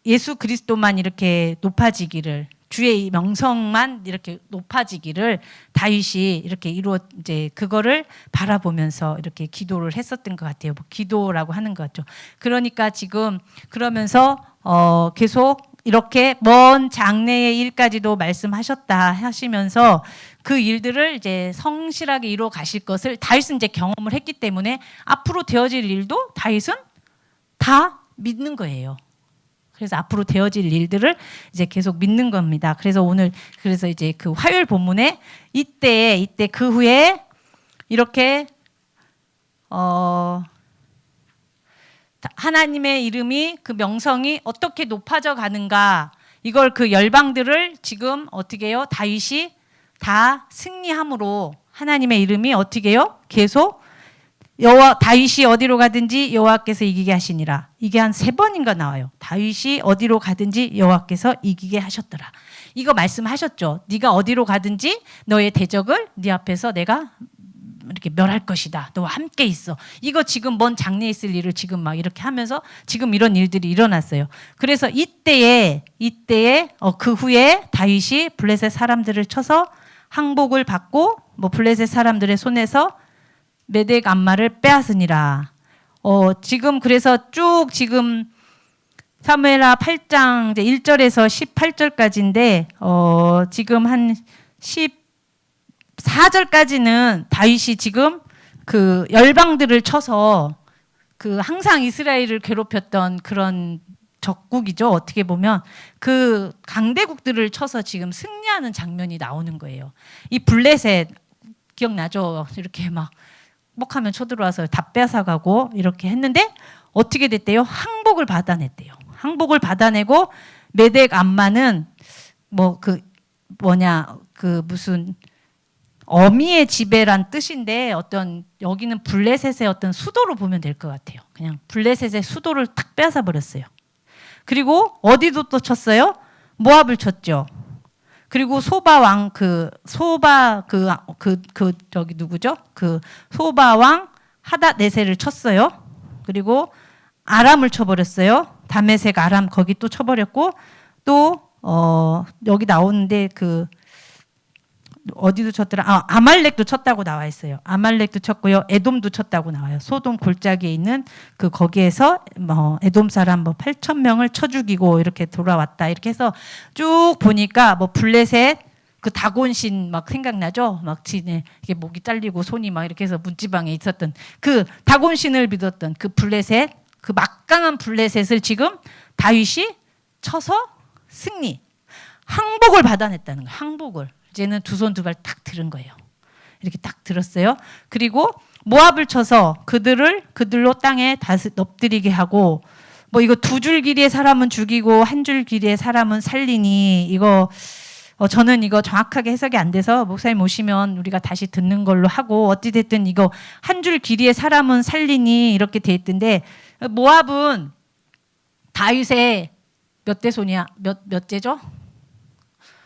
예수 그리스도만 이렇게 높아지기를, 주의 명성만 이렇게 높아지기를 다윗이 이렇게 이제 그거를 바라보면서 이렇게 기도를 했었던 것 같아요. 뭐 기도라고 하는 것 같죠. 그러니까 지금 그러면서 계속 이렇게 먼 장래의 일까지도 말씀하셨다 하시면서 그 일들을 이제 성실하게 이루어 가실 것을 다윗은 이제 경험을 했기 때문에 앞으로 되어질 일도 다윗은 다 믿는 거예요. 그래서 앞으로 되어질 일들을 이제 계속 믿는 겁니다. 그래서 그래서 이제 그 화요일 본문에 이때 그 후에 이렇게 하나님의 이름이 그 명성이 어떻게 높아져 가는가, 이걸 그 열방들을 지금 어떻게 해요? 다윗이 다 승리함으로 하나님의 이름이 어떻게 해요? 계속 다윗이 어디로 가든지 여호와께서 이기게 하시니라. 이게 한 3번인가 나와요. 다윗이 어디로 가든지 여호와께서 이기게 하셨더라. 이거 말씀하셨죠. 네가 어디로 가든지 너의 대적을 네 앞에서 내가 이렇게 멸할 것이다. 너와 함께 있어. 이거 지금 먼 장래에 있을 일을 지금 막 이렇게 하면서 지금 이런 일들이 일어났어요. 그래서 이때에 그 후에 다윗이 블레셋 사람들을 쳐서 항복을 받고 블레셋 사람들의 손에서 메덱 암마를 빼앗으니라. 지금 그래서 쭉 지금 사무엘하 8장 이제 1절에서 18절까지인데 지금 한 14절까지는 다윗이 지금 그 열방들을 쳐서 그 항상 이스라엘을 괴롭혔던 그런 적국이죠. 어떻게 보면 그 강대국들을 쳐서 지금 승리하는 장면이 나오는 거예요. 이 블레셋 기억나죠? 이렇게 막 먹하면 쳐들어와서 다 뺏어가고 이렇게 했는데 어떻게 됐대요? 항복을 받아냈대요. 항복을 받아내고 메덱 암마는 뭐 그 뭐냐 그 무슨 어미의 지배란 뜻인데 어떤 여기는 블레셋의 어떤 수도로 보면 될 것 같아요. 그냥 블레셋의 수도를 탁 빼앗아 버렸어요. 그리고 어디도 또 쳤어요? 모압을 쳤죠. 그리고 소바 왕 저기 누구죠? 그 소바 왕 하닷네셀을 쳤어요. 그리고 아람을 쳐버렸어요. 다메섹 아람 거기 또 쳐버렸고 또 여기 나오는데 그 어디도 쳤더라? 아말렉도 쳤다고 나와 있어요. 아말렉도 쳤고요. 에돔도 쳤다고 나와요. 소돔 골짜기에 있는 그 거기에서 뭐 에돔 사람 뭐 8,000명을 쳐 죽이고 이렇게 돌아왔다. 이렇게 해서 쭉 보니까 뭐 블레셋 그 다곤신 막 생각나죠? 막 지네 이게 목이 잘리고 손이 막 이렇게 해서 문지방에 있었던 그 다곤신을 믿었던 그 블레셋 그 막강한 블레셋을 지금 다윗이 쳐서 승리. 항복을 받아냈다는 거예요. 항복을. 이제는 두 손 두 발 딱 들은 거예요. 이렇게 딱 들었어요. 그리고 모압을 쳐서 그들로 땅에 엎드리게 하고 뭐 이거 두 줄 길이의 사람은 죽이고 한 줄 길이의 사람은 살리니 이거 저는 이거 정확하게 해석이 안 돼서 목사님 오시면 우리가 다시 듣는 걸로 하고 어찌됐든 이거 한 줄 길이의 사람은 살리니 이렇게 돼 있던데 모압은 다윗의 몇 대 손이야? 몇째죠?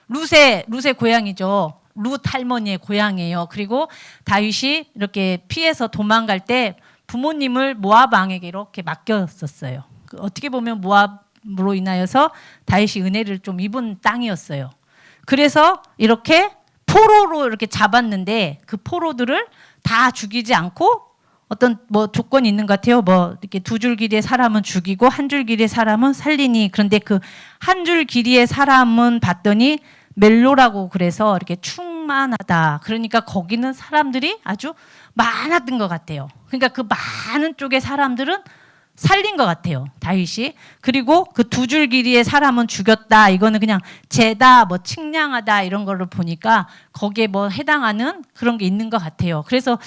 룻의 고향이죠. 룻 할머니의 고향이에요. 그리고 다윗이 이렇게 피해서 도망갈 때 부모님을 모압 왕에게 이렇게 맡겼었어요. 어떻게 보면 모압으로 인하여서 다윗이 은혜를 좀 입은 땅이었어요. 그래서 이렇게 포로로 이렇게 잡았는데 그 포로들을 다 죽이지 않고 어떤 뭐 조건이 있는 것 같아요. 뭐 이렇게 두 줄 길이의 사람은 죽이고 한 줄 길이의 사람은 살리니. 그런데 그 한 줄 길이의 사람은 봤더니 멜로라고 그래서 이렇게 충만하다. 그러니까 거기는 사람들이 아주 많았던 것 같아요. 그러니까 그 많은 쪽의 사람들은 살린 것 같아요. 다윗이. 그리고 그 두 줄 길이의 사람은 죽였다. 이거는 그냥 죄다 뭐 측량하다 이런 걸로 보니까 거기에 뭐 해당하는 그런 게 있는 것 같아요. 그래서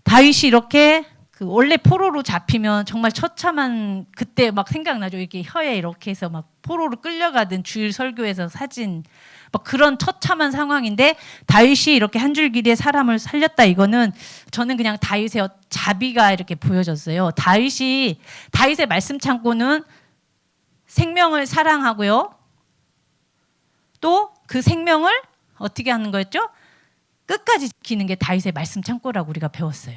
다윗이 이렇게 그 원래 포로로 잡히면 정말 처참한 그때 막 생각나죠. 이렇게 혀에 이렇게 해서 막 포로로 끌려가던 주일 설교에서 사진 막 그런 처참한 상황인데 다윗이 이렇게 한 줄 길이의 사람을 살렸다. 이거는 저는 그냥 다윗의 자비가 이렇게 보여졌어요. 다윗의 말씀 창고는 생명을 사랑하고요. 또 그 생명을 어떻게 하는 거였죠? 끝까지 지키는 게 다윗의 말씀 창고라고 우리가 배웠어요.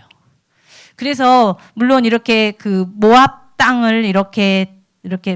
그래서 물론 이렇게 그 모압 땅을 이렇게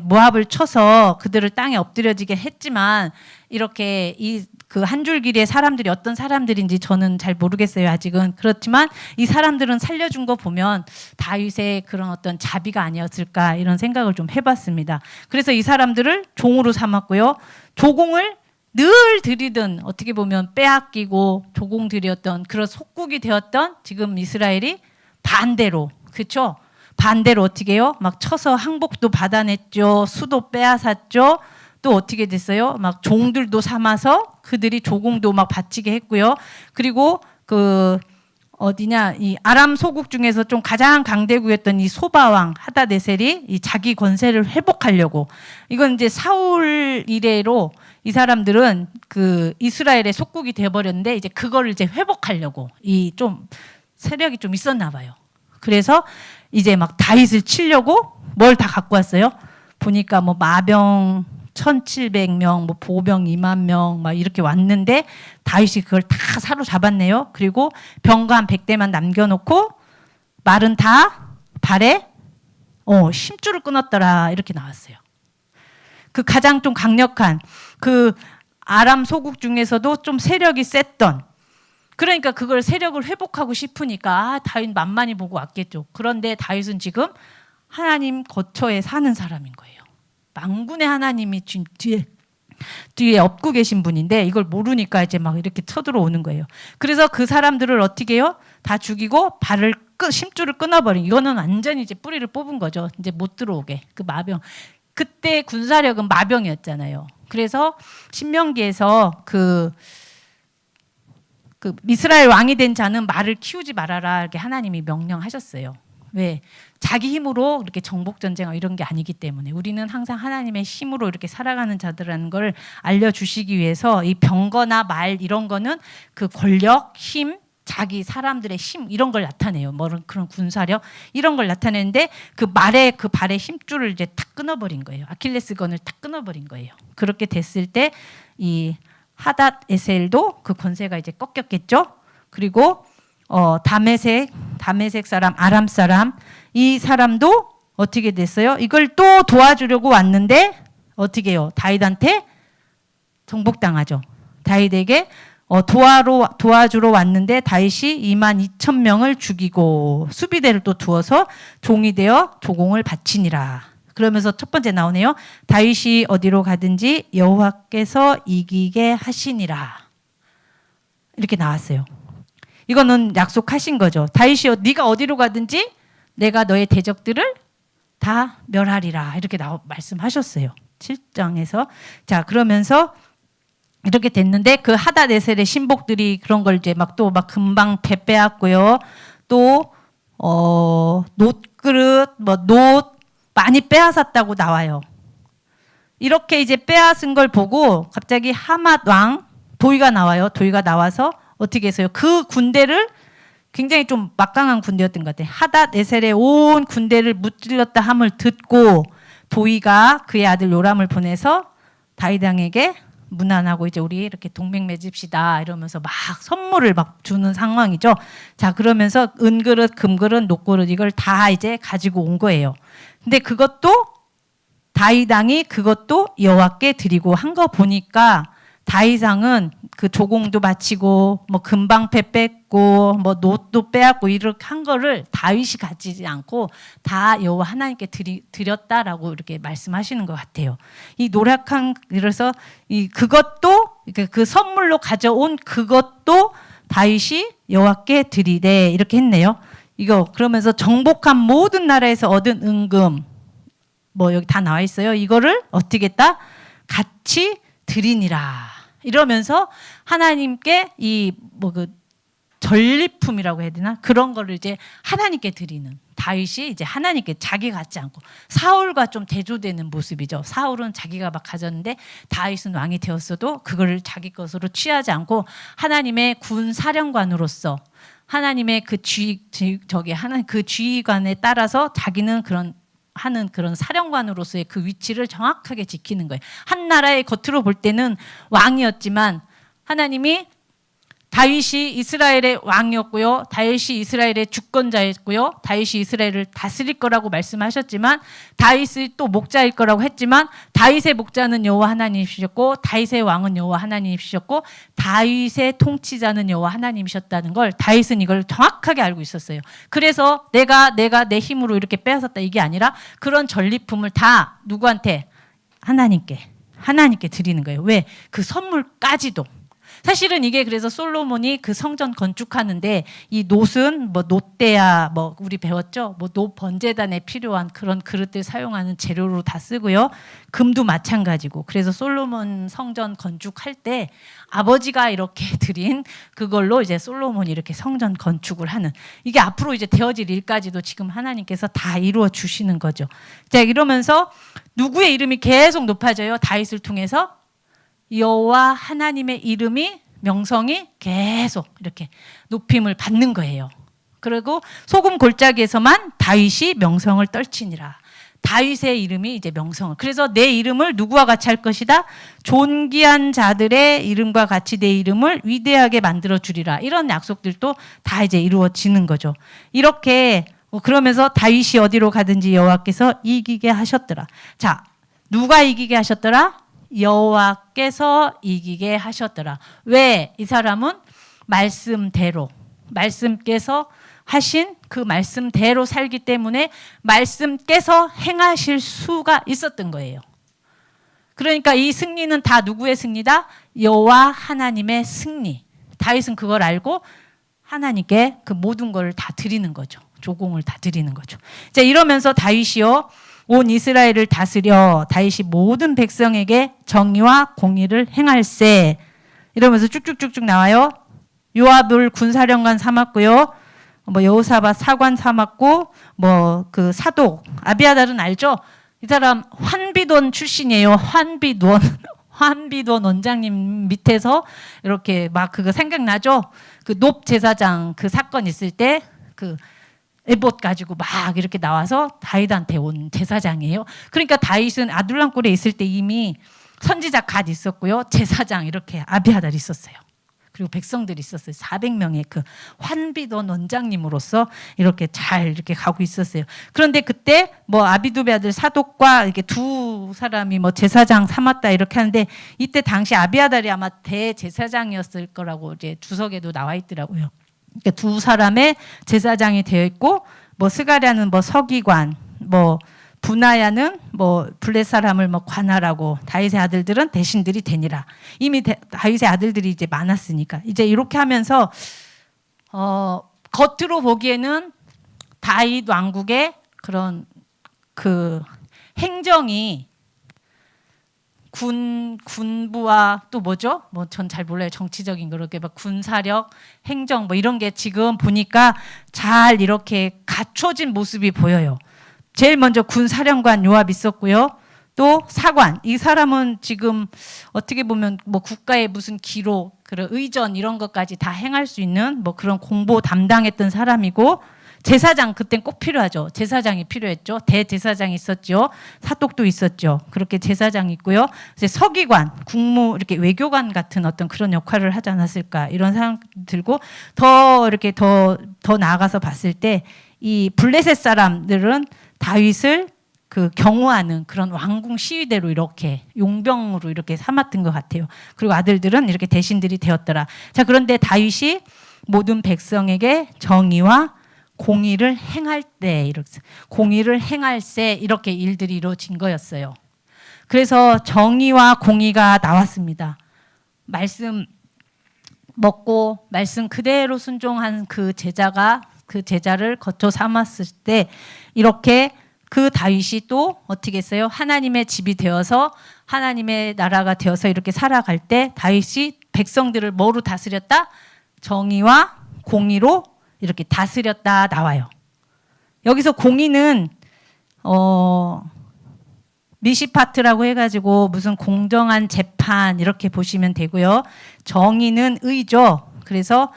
모압을 쳐서 그들을 땅에 엎드려지게 했지만 이렇게 이 그 한 줄 길이의 사람들이 어떤 사람들인지 저는 잘 모르겠어요. 아직은. 그렇지만 이 사람들은 살려준 거 보면 다윗의 그런 어떤 자비가 아니었을까 이런 생각을 좀 해봤습니다. 그래서 이 사람들을 종으로 삼았고요. 조공을 늘 드리던 어떻게 보면 빼앗기고 조공들이었던 그런 속국이 되었던 지금 이스라엘이 반대로 그렇죠? 반대로 어떻게 해요? 막 쳐서 항복도 받아냈죠. 수도 빼앗았죠. 또 어떻게 됐어요? 막 종들도 삼아서 그들이 조공도 막 바치게 했고요. 그리고 그 어디냐 이 아람 소국 중에서 좀 가장 강대국이었던 이 소바왕 하닷네셀이 이 자기 권세를 회복하려고 이건 이제 사울 이래로 이 사람들은 그 이스라엘의 속국이 되어버렸는데 이제 그거를 이제 회복하려고 이 좀 세력이 좀 있었나 봐요. 그래서 이제 막 다윗을 치려고 뭘 다 갖고 왔어요. 보니까 뭐 마병 1,700명, 뭐 보병 2만 명 막 이렇게 왔는데 다윗이 그걸 다 사로잡았네요. 그리고 병거 한 100대만 남겨놓고 말은 다 발에 심줄을 끊었더라 이렇게 나왔어요. 그 가장 좀 강력한 그 아람 소국 중에서도 좀 세력이 셌던 그러니까 그걸 세력을 회복하고 싶으니까 다윗 만만히 보고 왔겠죠. 그런데 다윗은 지금 하나님 거처에 사는 사람인 거예요. 만군의 하나님이 뒤에 업고 계신 분인데 이걸 모르니까 이제 막 이렇게 쳐들어오는 거예요. 그래서 그 사람들을 어떻게 해요? 다 죽이고 심줄을 끊어버린 이거는 완전히 이제 뿌리를 뽑은 거죠. 이제 못 들어오게 그 마병. 그때 군사력은 마병이었잖아요. 그래서 신명기에서 그 이스라엘 왕이 된 자는 말을 키우지 말아라 이렇게 하나님이 명령하셨어요. 왜? 자기 힘으로 이렇게 정복 전쟁 이런 게 아니기 때문에 우리는 항상 하나님의 힘으로 이렇게 살아가는 자들이라는 걸 알려주시기 위해서 이 병거나 말 이런 거는 그 권력, 힘, 자기 사람들의 힘 이런 걸 나타내요. 뭐 그런 군사력 이런 걸 나타내는데 그 말의 그 발의 힘줄을 이제 탁 끊어버린 거예요. 아킬레스건을 탁 끊어버린 거예요. 그렇게 됐을 때 이 하닷 에셀도 그 권세가 이제 꺾였겠죠. 그리고 다메섹 사람, 아람 사람 이 사람도 어떻게 됐어요? 이걸 또 도와주려고 왔는데 어떻게 해요? 다윗한테 정복당하죠. 다윗에게 도와주러 왔는데 다윗이 22,000명을 죽이고 수비대를 또 두어서 종이 되어 조공을 바치니라. 그러면서 첫 번째 나오네요. 다윗이 어디로 가든지 여호와께서 이기게 하시니라. 이렇게 나왔어요. 이거는 약속하신 거죠. 다윗이 네가 어디로 가든지 내가 너의 대적들을 다 멸하리라. 이렇게 말씀하셨어요. 7장에서. 자, 그러면서 이렇게 됐는데 그 하닷에셀의 신복들이 그런 걸 이제 막 금방 배 빼앗고요. 또 놋그릇, 놋 많이 빼앗았다고 나와요. 이렇게 이제 빼앗은 걸 보고 갑자기 하맛 왕 도의가 나와요. 도의가 나와서 어떻게 해서요? 그 군대를 굉장히 좀 막강한 군대였던 것 같아요. 하닷 에셀의 온 군대를 무찔렀다 함을 듣고 도의가 그의 아들 요람을 보내서 다윗 왕에게 문안하고 이제 우리 이렇게 동맹 맺읍시다 이러면서 막 선물을 막 주는 상황이죠. 자, 그러면서 은그릇, 금그릇, 녹그릇 이걸 다 이제 가지고 온 거예요. 근데 그것도 다윗 왕이 그것도 여호와께 드리고 한 거 보니까 다윗 왕은 그 조공도 바치고 뭐 금방패 뺐고 뭐 놋도 빼앗고 이렇게 한 거를 다윗이 가지지 않고 다 여호와 하나님께 드렸다라고 이렇게 말씀하시는 것 같아요. 이 노력한 그래서 그것도 그 선물로 가져온 그것도 다윗이 여호와께 드리되 이렇게 했네요. 이거 그러면서 정복한 모든 나라에서 얻은 은금 뭐 여기 다 나와 있어요. 이거를 어떻게 했다? 같이 드리니라. 이러면서 하나님께 그 전리품이라고 해야 되나? 그런 거를 이제 하나님께 드리는 다윗이 이제 하나님께 자기 갖지 않고 사울과 좀 대조되는 모습이죠. 사울은 자기가 막 가졌는데 다윗은 왕이 되었어도 그거를 자기 것으로 취하지 않고 하나님의 군 사령관으로서 하나님의 그 그 지휘관에 따라서 자기는 하는 그런 사령관으로서의 그 위치를 정확하게 지키는 거예요. 한 나라의 겉으로 볼 때는 왕이었지만 하나님이 다윗이 이스라엘의 왕이었고요. 다윗이 이스라엘의 주권자였고요. 다윗이 이스라엘을 다스릴 거라고 말씀하셨지만 다윗이 또 목자일 거라고 했지만 다윗의 목자는 여호와 하나님이셨고 다윗의 왕은 여호와 하나님이셨고 다윗의 통치자는 여호와 하나님이셨다는 걸 다윗은 이걸 정확하게 알고 있었어요. 그래서 내가 내 힘으로 이렇게 빼앗았다 이게 아니라 그런 전리품을 다 누구한테? 하나님께 드리는 거예요. 왜? 그 선물까지도. 사실은 이게 그래서 솔로몬이 그 성전 건축하는데 이 놋은 뭐 놋대야 뭐 우리 배웠죠? 뭐 놋 번제단에 필요한 그런 그릇들 사용하는 재료로 다 쓰고요. 금도 마찬가지고. 그래서 솔로몬 성전 건축할 때 아버지가 이렇게 드린 그걸로 이제 솔로몬이 이렇게 성전 건축을 하는 이게 앞으로 이제 되어질 일까지도 지금 하나님께서 다 이루어 주시는 거죠. 자, 이러면서 누구의 이름이 계속 높아져요? 다윗을 통해서 여호와 하나님의 이름이 명성이 계속 이렇게 높임을 받는 거예요. 그리고 소금 골짜기에서만 다윗이 명성을 떨치니라. 다윗의 이름이 이제 명성을. 그래서 내 이름을 누구와 같이 할 것이다? 존귀한 자들의 이름과 같이 내 이름을 위대하게 만들어 주리라. 이런 약속들도 다 이제 이루어지는 거죠. 이렇게 그러면서 다윗이 어디로 가든지 여호와께서 이기게 하셨더라. 자, 누가 이기게 하셨더라? 여호와께서 이기게 하셨더라. 왜? 이 사람은 말씀께서 하신 그 말씀대로 살기 때문에 말씀께서 행하실 수가 있었던 거예요. 그러니까 이 승리는 다 누구의 승리다? 여호와 하나님의 승리. 다윗은 그걸 알고 하나님께 그 모든 걸 다 드리는 거죠. 조공을 다 드리는 거죠. 자, 이러면서 다윗이요 온 이스라엘을 다스려 다윗이 모든 백성에게 정의와 공의를 행할세. 이러면서 쭉쭉쭉쭉 나와요. 요압을 군사령관 삼았고요. 뭐 여호사밧 사관 삼았고 뭐 그 사독 아비아달은 알죠? 이 사람 환비돈 출신이에요. 환비돈 환비돈 원장님 밑에서 이렇게 막 그거 생각나죠? 그 높 제사장 그 사건 있을 때 그 에봇 가지고 막 이렇게 나와서 다윗한테 온 제사장이에요. 그러니까 다윗은 아둘람굴에 있을 때 이미 선지자 갓 있었고요. 제사장 이렇게 아비아달이 있었어요. 그리고 백성들이 있었어요. 400명의 그 환비돈 원장님으로서 이렇게 잘 이렇게 가고 있었어요. 그런데 그때 뭐 아비두베 아들 사독과 이렇게 두 사람이 뭐 제사장 삼았다 이렇게 하는데 이때 당시 아비아달이 아마 대제사장이었을 거라고 이제 주석에도 나와 있더라고요. 그러니까 두 사람의 제사장이 되어 있고 뭐 스가랴는 뭐 서기관, 뭐 분하야는 뭐 블레 사람을 뭐 관할하고 다윗의 아들들은 대신들이 되니라. 이미 다윗의 아들들이 이제 많았으니까 이제 이렇게 하면서 겉으로 보기에는 다윗 왕국의 그런 그 행정이 군부와 또 뭐죠? 뭐 전 잘 몰라요. 정치적인 그렇게 막 군사력, 행정 뭐 이런 게 지금 보니까 잘 이렇게 갖춰진 모습이 보여요. 제일 먼저 군사령관 요압 있었고요. 또 사관. 이 사람은 지금 어떻게 보면 뭐 국가의 무슨 기록, 그런 의전 이런 것까지 다 행할 수 있는 뭐 그런 공보 담당했던 사람이고 제사장 그땐 꼭 필요하죠. 제사장이 필요했죠. 대제사장이 있었죠. 사독도 있었죠. 그렇게 제사장이 있고요. 이제 서기관, 국무 이렇게 외교관 같은 어떤 그런 역할을 하지 않았을까 이런 생각 들고 더 이렇게 더 나아가서 봤을 때 이 블레셋 사람들은 다윗을 그 경호하는 그런 왕궁 시위대로 이렇게 용병으로 이렇게 삼았던 것 같아요. 그리고 아들들은 이렇게 대신들이 되었더라. 자, 그런데 다윗이 모든 백성에게 정의와 공의를 행할 때 이렇게 공의를 행할 때 이렇게 일들이 이루어진 거였어요. 그래서 정의와 공의가 나왔습니다. 말씀 먹고 말씀 그대로 순종한 그 제자를 거쳐 삼았을 때 이렇게 그 다윗이 또 어떻게 했어요? 하나님의 집이 되어서 하나님의 나라가 되어서 이렇게 살아갈 때 다윗이 백성들을 뭐로 다스렸다? 정의와 공의로 이렇게 다스렸다 나와요. 여기서 공의는 미시파트라고 해가지고 무슨 공정한 재판 이렇게 보시면 되고요. 정의는 의죠. 그래서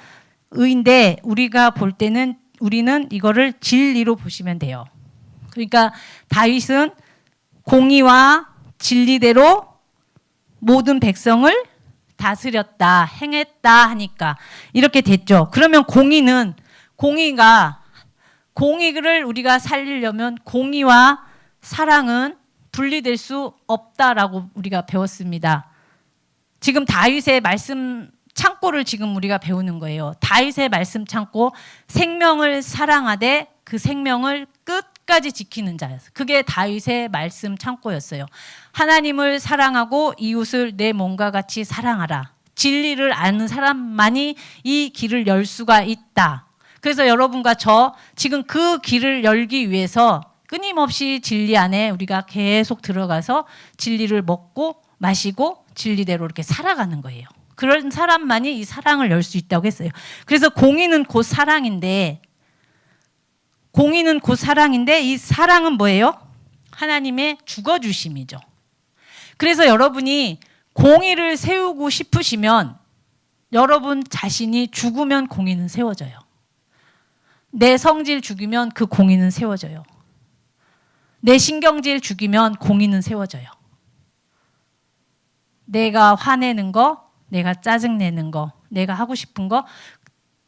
의인데 우리가 볼 때는 우리는 이거를 진리로 보시면 돼요. 그러니까 다윗은 공의와 진리대로 모든 백성을 다스렸다, 행했다 하니까 이렇게 됐죠. 그러면 공의를 우리가 살리려면 공의와 사랑은 분리될 수 없다라고 우리가 배웠습니다. 지금 다윗의 말씀 창고를 지금 우리가 배우는 거예요. 다윗의 말씀 창고, 생명을 사랑하되 그 생명을 끝까지 지키는 자였어요. 그게 다윗의 말씀 창고였어요. 하나님을 사랑하고 이웃을 내 몸과 같이 사랑하라. 진리를 아는 사람만이 이 길을 열 수가 있다. 그래서 여러분과 저 지금 그 길을 열기 위해서 끊임없이 진리 안에 우리가 계속 들어가서 진리를 먹고 마시고 진리대로 이렇게 살아가는 거예요. 그런 사람만이 이 사랑을 열 수 있다고 했어요. 그래서 공의는 곧 사랑인데 이 사랑은 뭐예요? 하나님의 죽어주심이죠. 그래서 여러분이 공의를 세우고 싶으시면 여러분 자신이 죽으면 공의는 세워져요. 내 성질 죽이면 그 공의는 세워져요. 내 신경질 죽이면 공의는 세워져요. 내가 화내는 거, 내가 짜증내는 거, 내가 하고 싶은 거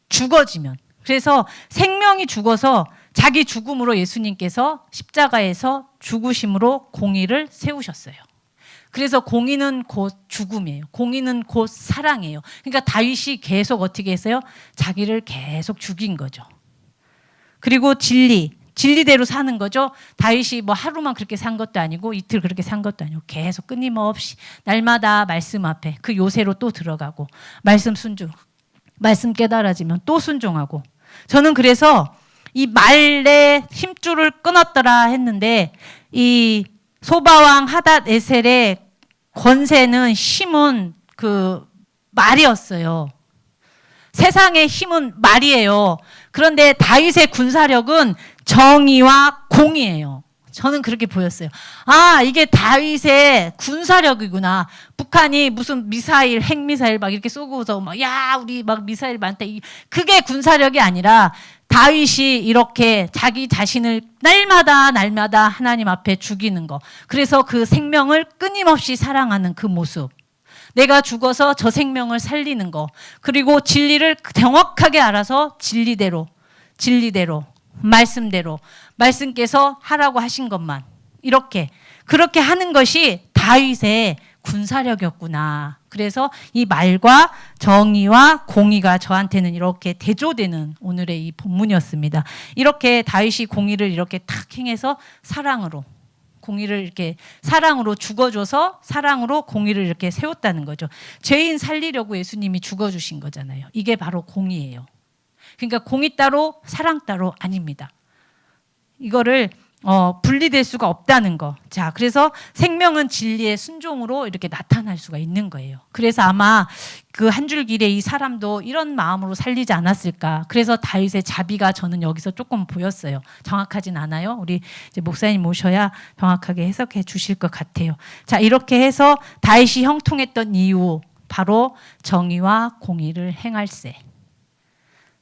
죽어지면. 그래서 생명이 죽어서 자기 죽음으로 예수님께서 십자가에서 죽으심으로 공의를 세우셨어요. 그래서 공의는 곧 죽음이에요. 공의는 곧 사랑이에요. 그러니까 다윗이 계속 어떻게 했어요? 자기를 계속 죽인 거죠. 그리고 진리대로 사는 거죠. 다윗이 뭐 하루만 그렇게 산 것도 아니고 이틀 그렇게 산 것도 아니고 계속 끊임없이 날마다 말씀 앞에 그 요새로 또 들어가고 말씀 순종, 말씀 깨달아지면 또 순종하고. 저는 그래서 이 말의 힘줄을 끊었더라 했는데 이 소바왕 하닷 에셀의 권세는 힘은 그 말이었어요. 세상의 힘은 말이에요. 그런데 다윗의 군사력은 정의와 공의예요. 저는 그렇게 보였어요. 아, 이게 다윗의 군사력이구나. 북한이 무슨 미사일, 핵미사일 막 이렇게 쏘고서 막, 야, 우리 막 미사일 많다. 그게 군사력이 아니라 다윗이 이렇게 자기 자신을 날마다 하나님 앞에 죽이는 거. 그래서 그 생명을 끊임없이 사랑하는 그 모습. 내가 죽어서 저 생명을 살리는 거. 그리고 진리를 정확하게 알아서 진리대로, 말씀대로, 말씀께서 하라고 하신 것만 그렇게 하는 것이 다윗의 군사력이었구나. 그래서 이 말과 정의와 공의가 저한테는 이렇게 대조되는 오늘의 이 본문이었습니다. 이렇게 다윗이 공의를 이렇게 탁 행해서 공의를 이렇게 사랑으로 죽어줘서 사랑으로 공의를 이렇게 세웠다는 거죠. 죄인 살리려고 예수님이 죽어주신 거잖아요. 이게 바로 공의예요. 그러니까 공의 따로 사랑 따로 아닙니다. 이거를 분리될 수가 없다는 거. 자, 그래서 생명은 진리의 순종으로 이렇게 나타날 수가 있는 거예요. 그래서 아마 그 한 줄 길에 이 사람도 이런 마음으로 살리지 않았을까. 그래서 다윗의 자비가 저는 여기서 조금 보였어요. 정확하진 않아요. 우리 이제 목사님 모셔야 정확하게 해석해 주실 것 같아요. 자, 이렇게 해서 다윗이 형통했던 이유, 바로 정의와 공의를 행할세.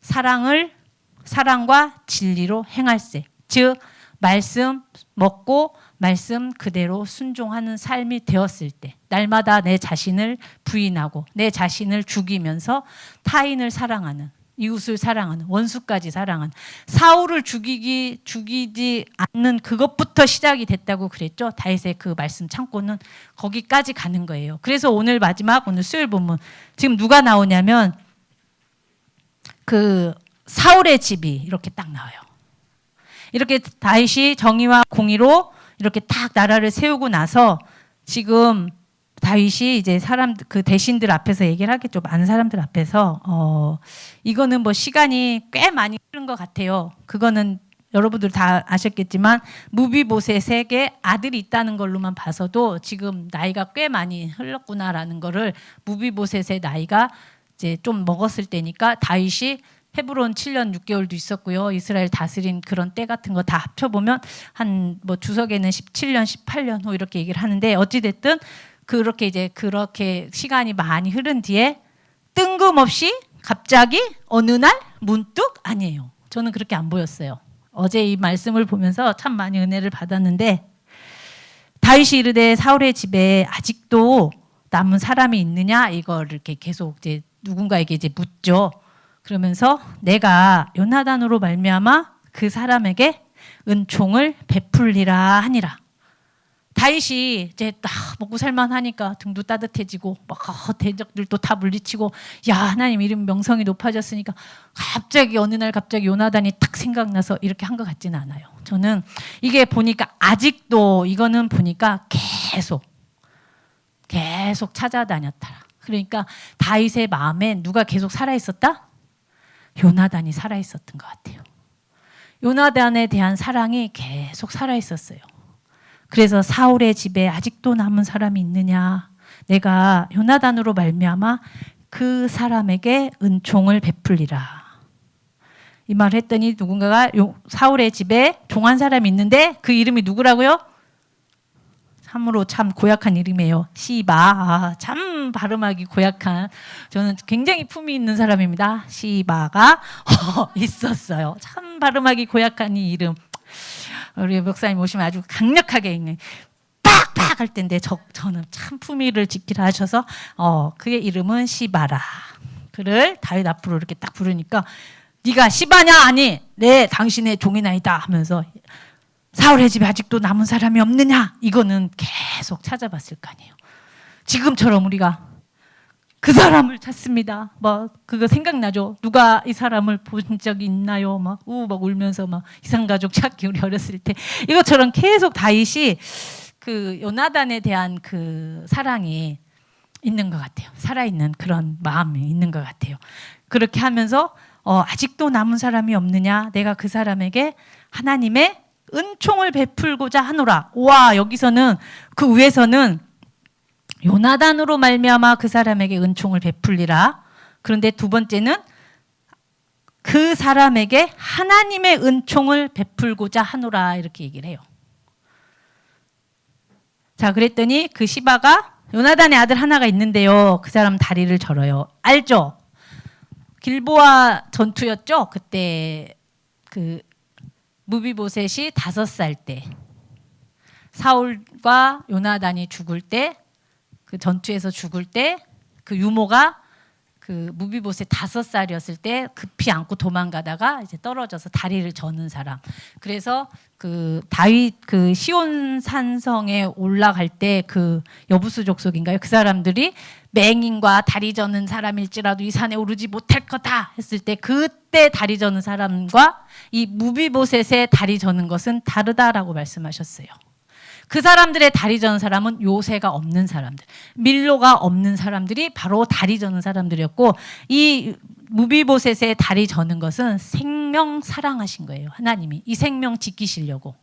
사랑과 진리로 행할세. 즉 말씀 먹고 말씀 그대로 순종하는 삶이 되었을 때, 날마다 내 자신을 부인하고 내 자신을 죽이면서 타인을 사랑하는, 이웃을 사랑하는, 원수까지 사랑하는, 사울을 죽이지 않는 그것부터 시작이 됐다고 그랬죠. 다윗의 그 말씀 창고는 거기까지 가는 거예요. 그래서 오늘 마지막, 오늘 수요일 본문 지금 누가 나오냐면 그 사울의 집이 이렇게 딱 나와요. 이렇게 다윗이 정의와 공의로 이렇게 딱 나라를 세우고 나서 지금 다윗이 이제 그 대신들 앞에서 얘기를 하겠죠. 많은 사람들 앞에서 이거는 뭐 시간이 꽤 많이 흐른 것 같아요. 그거는 여러분들 다 아셨겠지만 무비보셋에게 아들이 있다는 걸로만 봐서도 지금 나이가 꽤 많이 흘렀구나라는 거를, 무비보셋의 나이가 이제 좀 먹었을 때니까 다윗이 헤브론 7년 6개월도 있었고요. 이스라엘 다스린 그런 때 같은 거 다 합쳐보면 한 뭐 주석에는 17년, 18년 후 이렇게 얘기를 하는데, 어찌됐든 그렇게 시간이 많이 흐른 뒤에 뜬금없이 갑자기 어느 날 문득, 아니에요. 저는 그렇게 안 보였어요. 어제 이 말씀을 보면서 참 많이 은혜를 받았는데, 다윗이 이르되 사울의 집에 아직도 남은 사람이 있느냐, 이걸 이렇게 계속 이제 누군가에게 이제 묻죠. 그러면서 내가 요나단으로 말미암아 그 사람에게 은총을 베풀리라 하니라. 다윗이 이제 딱 먹고 살만하니까 등도 따뜻해지고 막 대적들도 다 물리치고, 야, 하나님 이름 명성이 높아졌으니까 갑자기 어느 날 갑자기 요나단이 딱 생각나서 이렇게 한 것 같지는 않아요. 저는 이게 보니까 아직도, 이거는 보니까 계속 찾아다녔다. 그러니까 다윗의 마음에 누가 계속 살아있었다? 요나단이 살아있었던 것 같아요. 요나단에 대한 사랑이 계속 살아있었어요. 그래서 사울의 집에 아직도 남은 사람이 있느냐, 내가 요나단으로 말미암아 그 사람에게 은총을 베풀리라. 이 말을 했더니 누군가가 사울의 집에 종한 사람이 있는데 그 이름이 누구라고요? 참으로 참 고약한 이름이에요. 시바. 참 발음하기 고약한, 저는 굉장히 품이 있는 사람입니다. 시바가 있었어요. 참 발음하기 고약한 이 이름. 우리 목사님 오시면 아주 강력하게 있는 빡빡 할 텐데 저는 참 품위를 지키라 하셔서 그의 이름은 시바라. 그를 다윗 앞으로 이렇게 딱 부르니까, 네가 시바냐? 아니, 네, 당신의 종이나이다 하면서, 사울의 집에 아직도 남은 사람이 없느냐? 이거는 계속 찾아봤을 거 아니에요. 지금처럼 우리가 그 사람을 찾습니다. 그거 생각나죠? 누가 이 사람을 본 적이 있나요? 막 울면서 이산가족 찾기, 우리 어렸을 때. 이것처럼 계속 다윗이 그 요나단에 대한 그 사랑이 있는 것 같아요. 살아있는 그런 마음이 있는 것 같아요. 그렇게 하면서 아직도 남은 사람이 없느냐? 내가 그 사람에게 하나님의 은총을 베풀고자 하노라. 와, 여기서는 그 위에서는 요나단으로 말미암아 그 사람에게 은총을 베풀리라. 그런데 두 번째는 그 사람에게 하나님의 은총을 베풀고자 하노라 이렇게 얘기를 해요. 자, 그랬더니 그 시바가 요나단의 아들 하나가 있는데요. 그 사람 다리를 절어요. 알죠? 길보아 전투였죠? 그때 그 무비보셋이 5살 때 사울과 요나단이 죽을 때 그 전투에서 죽을 때 그 유모가 그 무비보셋 5살이었을 때 급히 안고 도망가다가 이제 떨어져서 다리를 저는 사람. 그래서 그 다윗 그 시온 산성에 올라갈 때 그 여부수 족속인가요? 그 사람들이 맹인과 다리 저는 사람일지라도 이 산에 오르지 못할 거다 했을 때 그때 다리 저는 사람과 이 무비보셋의 다리 저는 것은 다르다라고 말씀하셨어요. 그 사람들의 다리 저는 사람은 요새가 없는 사람들, 밀로가 없는 사람들이 바로 다리 저는 사람들이었고, 이 무비보셋의 다리 저는 것은 생명 사랑하신 거예요. 하나님이 이 생명 지키시려고.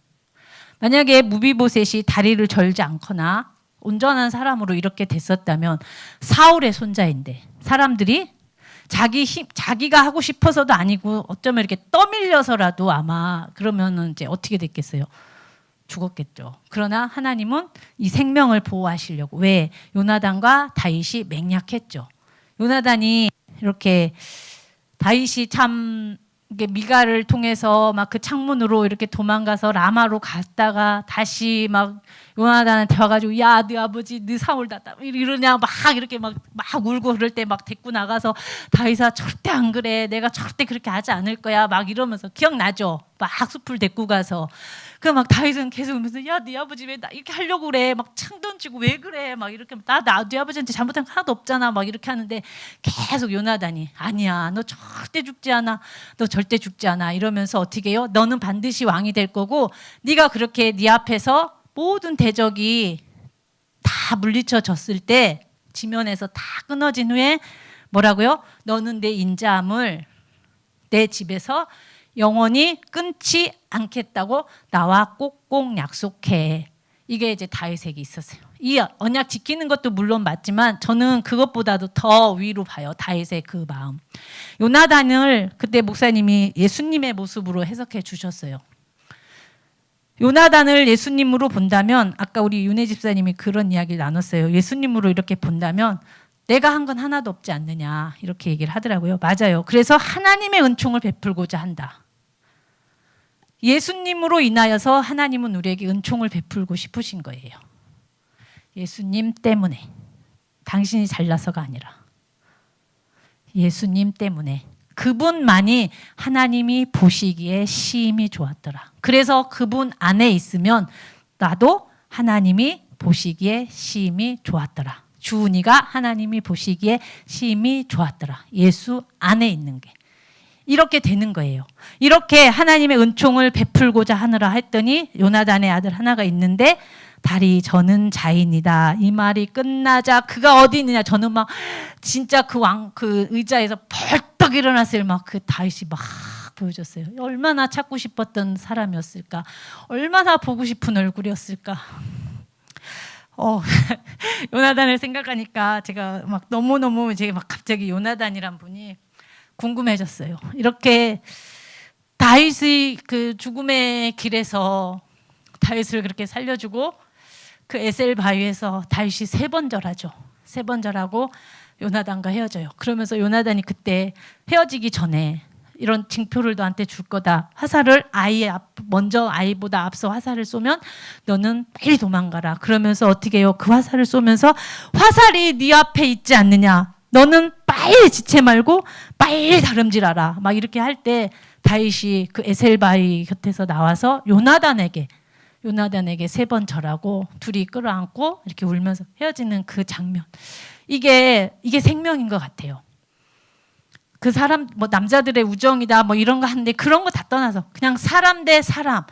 만약에 무비보셋이 다리를 절지 않거나 온전한 사람으로 이렇게 됐었다면 사울의 손자인데 사람들이 자기가 하고 싶어서도 아니고 어쩌면 이렇게 떠밀려서라도 아마 그러면은 이제 어떻게 됐겠어요? 죽었겠죠. 그러나 하나님은 이 생명을 보호하시려고. 왜? 요나단과 다윗이 맹약했죠. 요나단이 이렇게 다윗이 참 이게 미갈을 통해서 막 그 창문으로 이렇게 도망가서 라마로 갔다가 다시 막 요나단한테 와가지고 야, 네 아버지, 네 사울 다 이러냐 막 이렇게 막 울고 그럴 때 막 데리고 나가서 다윗아 절대 안 그래, 내가 절대 그렇게 하지 않을 거야 막 이러면서 기억나죠? 막 숲을 데리고 가서 그 막 다윗은 계속 오면서 야, 네 아버지 왜 나 이렇게 하려고 그래, 막 창 던지고 왜 그래 막 이렇게 네 아버지한테 잘못한 거 하나도 없잖아 막 이렇게 하는데 계속 요나단이 아니야, 너 절대 죽지 않아, 너 절대 죽지 않아 이러면서 어떻게 해요? 너는 반드시 왕이 될 거고 네가 그렇게 네 앞에서 모든 대적이 다 물리쳐졌을 때 지면에서 다 끊어진 후에 뭐라고요? 너는 내 인자함을 내 집에서 영원히 끊지 않겠다고 나와 꼭꼭 약속해. 이게 이제 다윗에게 있었어요. 이 언약 지키는 것도 물론 맞지만 저는 그것보다도 더 위로 봐요. 다윗의 그 마음. 요나단을 그때 목사님이 예수님의 모습으로 해석해 주셨어요. 요나단을 예수님으로 본다면 아까 우리 윤혜 집사님이 그런 이야기를 나눴어요. 예수님으로 이렇게 본다면 내가 한 건 하나도 없지 않느냐 이렇게 얘기를 하더라고요. 맞아요. 그래서 하나님의 은총을 베풀고자 한다. 예수님으로 인하여서 하나님은 우리에게 은총을 베풀고 싶으신 거예요. 예수님 때문에. 당신이 잘나서가 아니라 예수님 때문에. 그분만이 하나님이 보시기에 심히 좋았더라. 그래서 그분 안에 있으면 나도 하나님이 보시기에 심히 좋았더라. 주은이가 하나님이 보시기에 심히 좋았더라. 예수 안에 있는 게. 이렇게 되는 거예요. 이렇게 하나님의 은총을 베풀고자 하느라 했더니 요나단의 아들 하나가 있는데 다리 저는 자인이다. 이 말이 끝나자 그가 어디 있느냐. 저는 막 진짜 그 의자에서 벌떡 일어났어요. 막 그 다윗이 막 보여줬어요. 얼마나 찾고 싶었던 사람이었을까. 얼마나 보고 싶은 얼굴이었을까. 요나단을 생각하니까 제가 막 너무너무 제가 막 갑자기 요나단이란 분이 궁금해졌어요. 이렇게 다윗의 그 죽음의 길에서 다윗을 그렇게 살려주고 그 에셀 바위에서 다윗이 3번 절하죠. 3번 절하고 요나단과 헤어져요. 그러면서 요나단이 그때 헤어지기 전에 이런 징표를 너한테 줄 거다. 화살을 먼저 아이보다 앞서 화살을 쏘면 너는 빨리 도망가라. 그러면서 어떻게 해요? 그 화살을 쏘면서 화살이 네 앞에 있지 않느냐. 너는 빨리 지체 말고 빨리 다름질하라. 막 이렇게 할 때 다윗이 그 에셀바위 곁에서 나와서 요나단에게 3번 절하고 둘이 끌어안고 이렇게 울면서 헤어지는 그 장면. 이게 생명인 것 같아요. 그 사람 뭐 남자들의 우정이다 뭐 이런 거 하는데 그런 거 다 떠나서 그냥 사람 대 사람,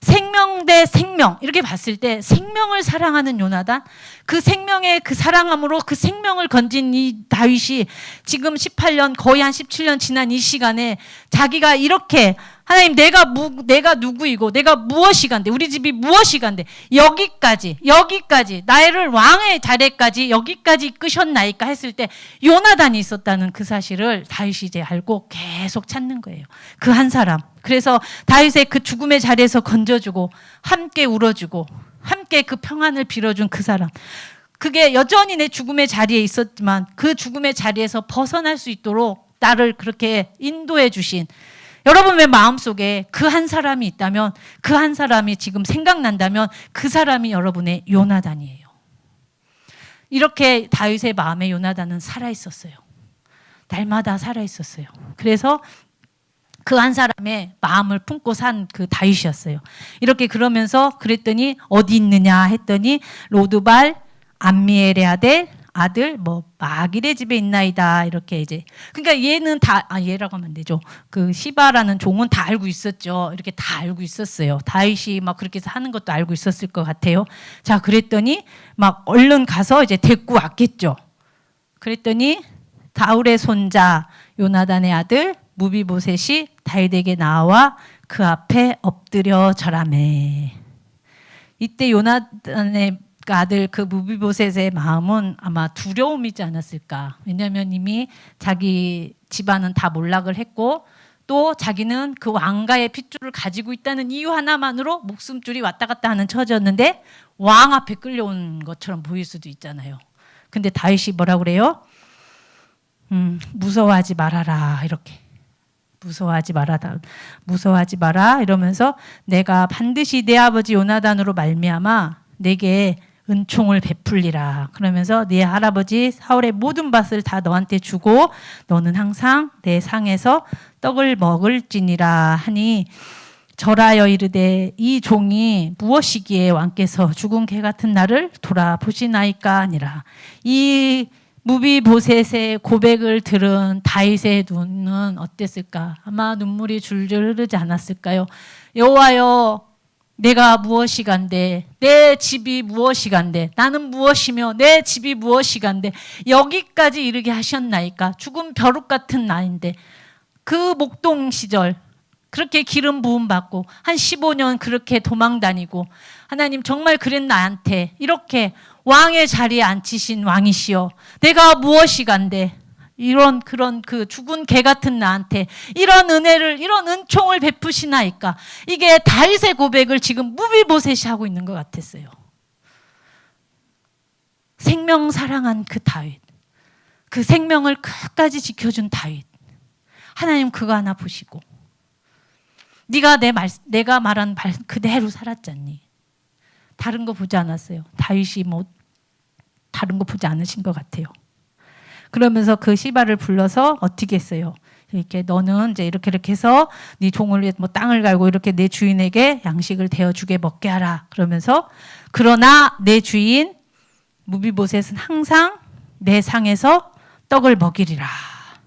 생명 대 생명 이렇게 봤을 때 생명을 사랑하는 요나단, 그 생명의 그 사랑함으로 그 생명을 건진 이 다윗이 지금 18년 거의 한 17년 지난 이 시간에 자기가 이렇게 하나님 내가 누구이고 내가 무엇이 간데 우리 집이 무엇이 간데 여기까지 나를 왕의 자리까지 여기까지 이끄셨나이까 했을 때 요나단이 있었다는 그 사실을 다윗이 이제 알고 계속 찾는 거예요. 그 한 사람. 그래서 다윗의 그 죽음의 자리에서 건져주고 함께 울어주고 함께 그 평안을 빌어준 그 사람. 그게 여전히 내 죽음의 자리에 있었지만 그 죽음의 자리에서 벗어날 수 있도록 나를 그렇게 인도해 주신 여러분의 마음속에 그 한 사람이 있다면 그 한 사람이 지금 생각난다면 그 사람이 여러분의 요나단이에요. 이렇게 다윗의 마음에 요나단은 살아있었어요. 날마다 살아있었어요. 그래서 그 한 사람의 마음을 품고 산 그 다윗이었어요. 이렇게 그러면서 그랬더니 어디 있느냐 했더니 로드발 암미엘의 아들 마길의 집에 있나이다 이렇게 이제 그러니까 얘는 다 얘라고 하면 안 되죠. 그 시바라는 종은 다 알고 있었죠. 이렇게 다 알고 있었어요. 다윗이 막 그렇게 해서 하는 것도 알고 있었을 것 같아요. 자 그랬더니 막 얼른 가서 이제 데리고 왔겠죠. 그랬더니 다울의 손자 요나단의 아들 무비보셋이 다윗에게 나와 그 앞에 엎드려 절하매. 이때 요나단의 아들 그 무비보셋의 마음은 아마 두려움이지 않았을까. 왜냐하면 이미 자기 집안은 다 몰락을 했고 또 자기는 그 왕가의 핏줄을 가지고 있다는 이유 하나만으로 목숨줄이 왔다 갔다 하는 처지였는데 왕 앞에 끌려온 것처럼 보일 수도 있잖아요. 근데 다윗이 뭐라고 그래요? 무서워하지 말아라 이렇게. 무서워하지 마라 이러면서 내가 반드시 내 아버지 요나단으로 말미암아 내게 은총을 베풀리라. 그러면서 네 할아버지 사울의 모든 밭을 다 너한테 주고 너는 항상 내 상에서 떡을 먹을지니라 하니 절하여 이르되 이 종이 무엇이기에 왕께서 죽은 개 같은 나를 돌아보시나이까 아니라. 이 무비보셋의 고백을 들은 다윗의 눈은 어땠을까? 아마 눈물이 줄줄 흐르지 않았을까요? 여호와여 내가 무엇이 간데 내 집이 무엇이 간데 나는 무엇이며 내 집이 무엇이 간데 여기까지 이르게 하셨나이까? 죽은 벼룩 같은 나인데 그 목동 시절 그렇게 기름 부음 받고 한 15년 그렇게 도망 다니고 하나님 정말 그랬 나한테 이렇게 왕의 자리에 앉히신 왕이시여 내가 무엇이 간데 이런 그런 그 죽은 개 같은 나한테 이런 은혜를 이런 은총을 베푸시나이까. 이게 다윗의 고백을 지금 무비보셋이 하고 있는 것 같았어요. 생명 사랑한 그 다윗, 그 생명을 끝까지 지켜준 다윗. 하나님 그거 하나 보시고 내가 말한 말 그대로 살았잖니. 다른 거 보지 않았어요. 다윗이 뭐 다른 거 보지 않으신 것 같아요. 그러면서 그 시바를 불러서 어떻게 했어요? 이렇게 너는 이제 이렇게 해서 네 종을 위해 뭐 땅을 갈고 이렇게 내 주인에게 양식을 데워주게 먹게 하라. 그러면서 그러나 내 주인 무비보셋은 항상 내 상에서 떡을 먹이리라.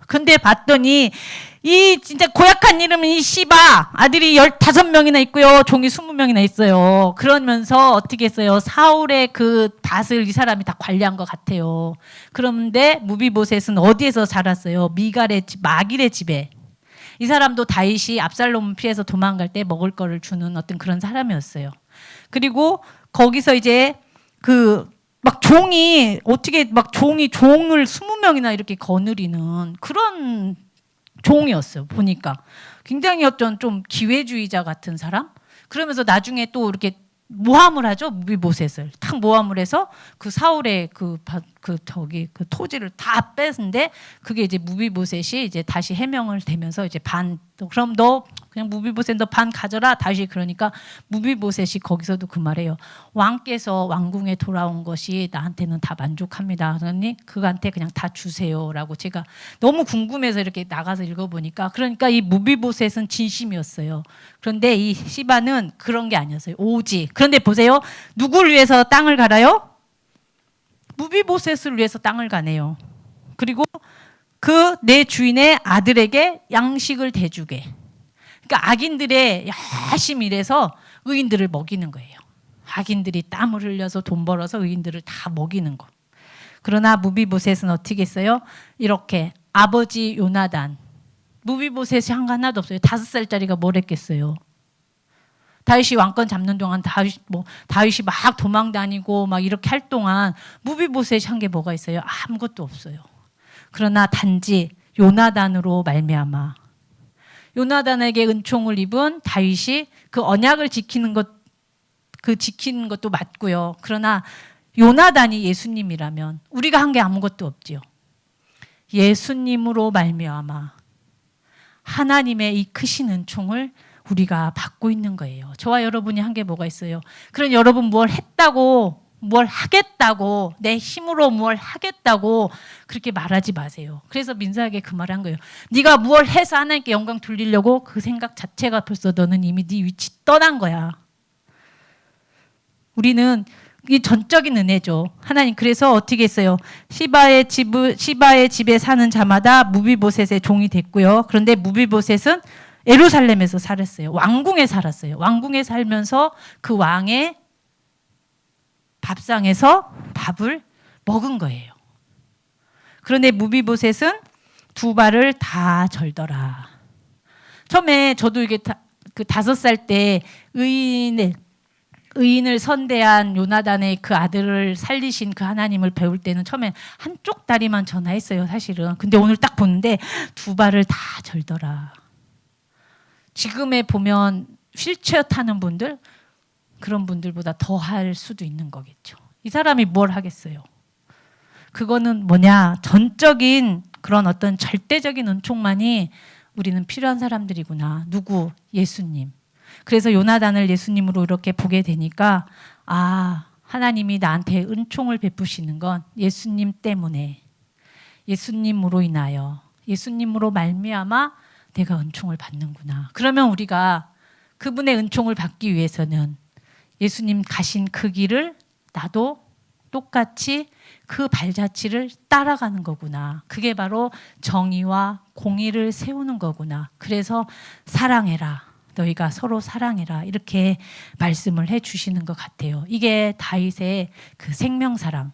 근데 봤더니 이 진짜 고약한 이름은 이 시바 아들이 15명이나 있고요. 종이 20명이나 있어요. 그러면서 어떻게 했어요? 사울의 그 밭을 이 사람이 다 관리한 것 같아요. 그런데 무비보셋은 어디에서 자랐어요? 마길의 집에. 이 사람도 다윗이 압살롬 피해서 도망갈 때 먹을 거를 주는 어떤 그런 사람이었어요. 그리고 거기서 이제 막 종이 어떻게 막 종을 20명이나 이렇게 거느리는 그런 종이었어요. 보니까 굉장히 어떤 좀 기회주의자 같은 사람. 그러면서 나중에 또 이렇게 모함을 하죠. 무비보셋을 탁 모함을 해서 그 사울의 그 토지를 다 뺏은데 그게 이제 무비보셋이 이제 다시 해명을 되면서 이제 그럼 너 그냥 무비보셋 너 반 가져라. 다시 그러니까 무비보셋이 거기서도 그 말해요. 왕께서 왕궁에 돌아온 것이 나한테는 다 만족합니다. 그러니 그한테 그냥 다 주세요라고 제가 너무 궁금해서 이렇게 나가서 읽어보니까 그러니까 이 무비보셋은 진심이었어요. 그런데 이 시바는 그런 게 아니었어요. 오직 그런데 보세요. 누굴 위해서 땅을 갈아요? 무비보셋을 위해서 땅을 가네요. 그리고 그 내 주인의 아들에게 양식을 대주게. 그러니까 악인들의 열심히 일해서 의인들을 먹이는 거예요. 악인들이 땀을 흘려서 돈 벌어서 의인들을 다 먹이는 거. 그러나 무비보셋은 어떻게 했어요? 이렇게 아버지 요나단 무비보셋이 한 거 하나도 없어요. 5살짜리가 뭘 했겠어요. 다윗이 왕권 잡는 동안 다윗이 막 도망 다니고 막 이렇게 할 동안 무비보셋이 한 게 뭐가 있어요? 아무것도 없어요. 그러나 단지 요나단으로 말미암아 요나단에게 은총을 입은 다윗이 그 언약을 지키는 것도 맞고요. 그러나 요나단이 예수님이라면 우리가 한 게 아무것도 없지요. 예수님으로 말미암아 하나님의 이 크신 은총을 우리가 받고 있는 거예요. 저와 여러분이 한 게 뭐가 있어요? 그런 여러분 뭘 했다고, 뭘 하겠다고, 내 힘으로 뭘 하겠다고 그렇게 말하지 마세요. 그래서 민사에게 그 말을 한 거예요. 네가 뭘 해서 하나님께 영광 돌리려고 그 생각 자체가 벌써 너는 이미 네 위치 떠난 거야. 우리는 이 전적인 은혜죠. 하나님 그래서 어떻게 했어요? 시바의 집에 사는 자마다 무비보셋의 종이 됐고요. 그런데 무비보셋은 예루살렘에서 살았어요. 왕궁에 살았어요. 왕궁에 살면서 그 왕의 밥상에서 밥을 먹은 거예요. 그런데 무비보셋은 2발을 다 절더라. 처음에 저도 이게 그 5살 때 의인을 선대한 요나단의 그 아들을 살리신 그 하나님을 배울 때는 처음에 한쪽 다리만 전화했어요, 사실은. 근데 오늘 딱 보는데 2발을 다 절더라. 지금에 보면 휠체어 타는 분들, 그런 분들보다 더 할 수도 있는 거겠죠. 이 사람이 뭘 하겠어요? 그거는 뭐냐? 전적인 그런 어떤 절대적인 은총만이 우리는 필요한 사람들이구나. 누구? 예수님. 그래서 요나단을 예수님으로 이렇게 보게 되니까 하나님이 나한테 은총을 베푸시는 건 예수님 때문에, 예수님으로 인하여, 예수님으로 말미암아 내가 은총을 받는구나. 그러면 우리가 그분의 은총을 받기 위해서는 예수님 가신 그 길을 나도 똑같이 그 발자취를 따라가는 거구나. 그게 바로 정의와 공의를 세우는 거구나. 그래서 사랑해라. 너희가 서로 사랑해라. 이렇게 말씀을 해주시는 것 같아요. 이게 다윗의 그 생명사랑.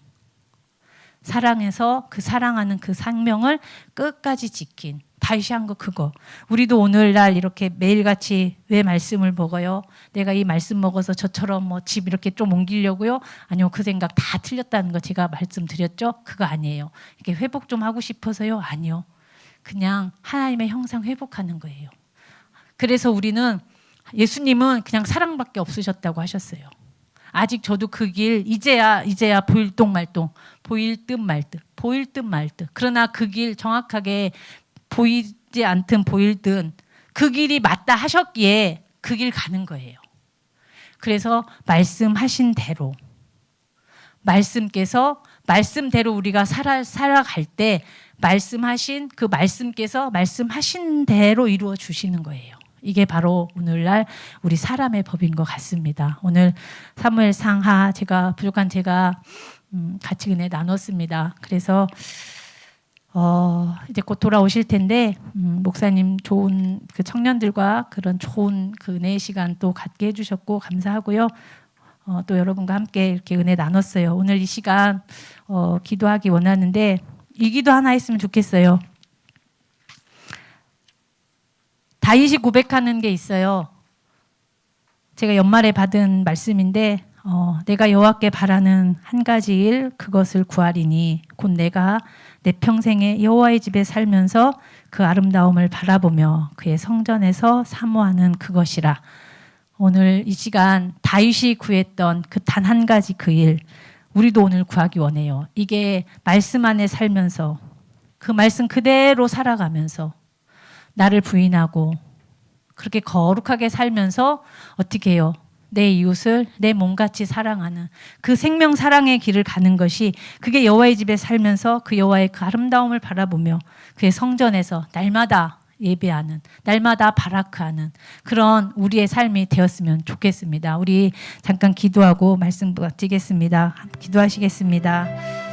사랑해서 그 사랑하는 그 생명을 끝까지 지킨 다윗이 한 거 그거. 우리도 오늘날 이렇게 매일같이 왜 말씀을 먹어요? 내가 이 말씀 먹어서 저처럼 뭐 집 이렇게 좀 옮기려고요? 아니요. 그 생각 다 틀렸다는 거 제가 말씀드렸죠? 그거 아니에요. 이렇게 회복 좀 하고 싶어서요? 아니요. 그냥 하나님의 형상 회복하는 거예요. 그래서 우리는 예수님은 그냥 사랑밖에 없으셨다고 하셨어요. 아직 저도 그 길 이제야 보일 듯 말 듯. 그러나 그 길 정확하게 보이지 않든 보일 듯 그 길이 맞다 하셨기에 그 길 가는 거예요. 그래서 말씀하신 대로 말씀대로 우리가 살아갈 때 말씀하신 그 말씀께서 말씀하신 대로 이루어 주시는 거예요. 이게 바로 오늘날 우리 사람의 법인 것 같습니다. 오늘 사무엘 상하 제가 같이 은혜 나눴습니다. 그래서 이제 곧 돌아오실 텐데 목사님 좋은 그 청년들과 그런 좋은 그 은혜의 시간 또 갖게 해주셨고 감사하고요. 또 여러분과 함께 이렇게 은혜 나눴어요. 오늘 이 시간 기도하기 원하는데 이 기도 하나 했으면 좋겠어요. 다윗이 고백하는 게 있어요. 제가 연말에 받은 말씀인데 내가 여호와께 바라는 한 가지 일 그것을 구하리니 곧 내가 내 평생에 여호와의 집에 살면서 그 아름다움을 바라보며 그의 성전에서 사모하는 그것이라. 오늘 이 시간 다윗이 구했던 그 단 한 가지 그 일 우리도 오늘 구하기 원해요. 이게 말씀 안에 살면서 그 말씀 그대로 살아가면서 나를 부인하고 그렇게 거룩하게 살면서 어떻게 해요? 내 이웃을 내 몸같이 사랑하는 그 생명 사랑의 길을 가는 것이 그게 여호와의 집에 살면서 그 여호와의 그 아름다움을 바라보며 그의 성전에서 날마다 예배하는 날마다 바라크하는 그런 우리의 삶이 되었으면 좋겠습니다. 우리 잠깐 기도하고 말씀 마치겠습니다. 기도하시겠습니다.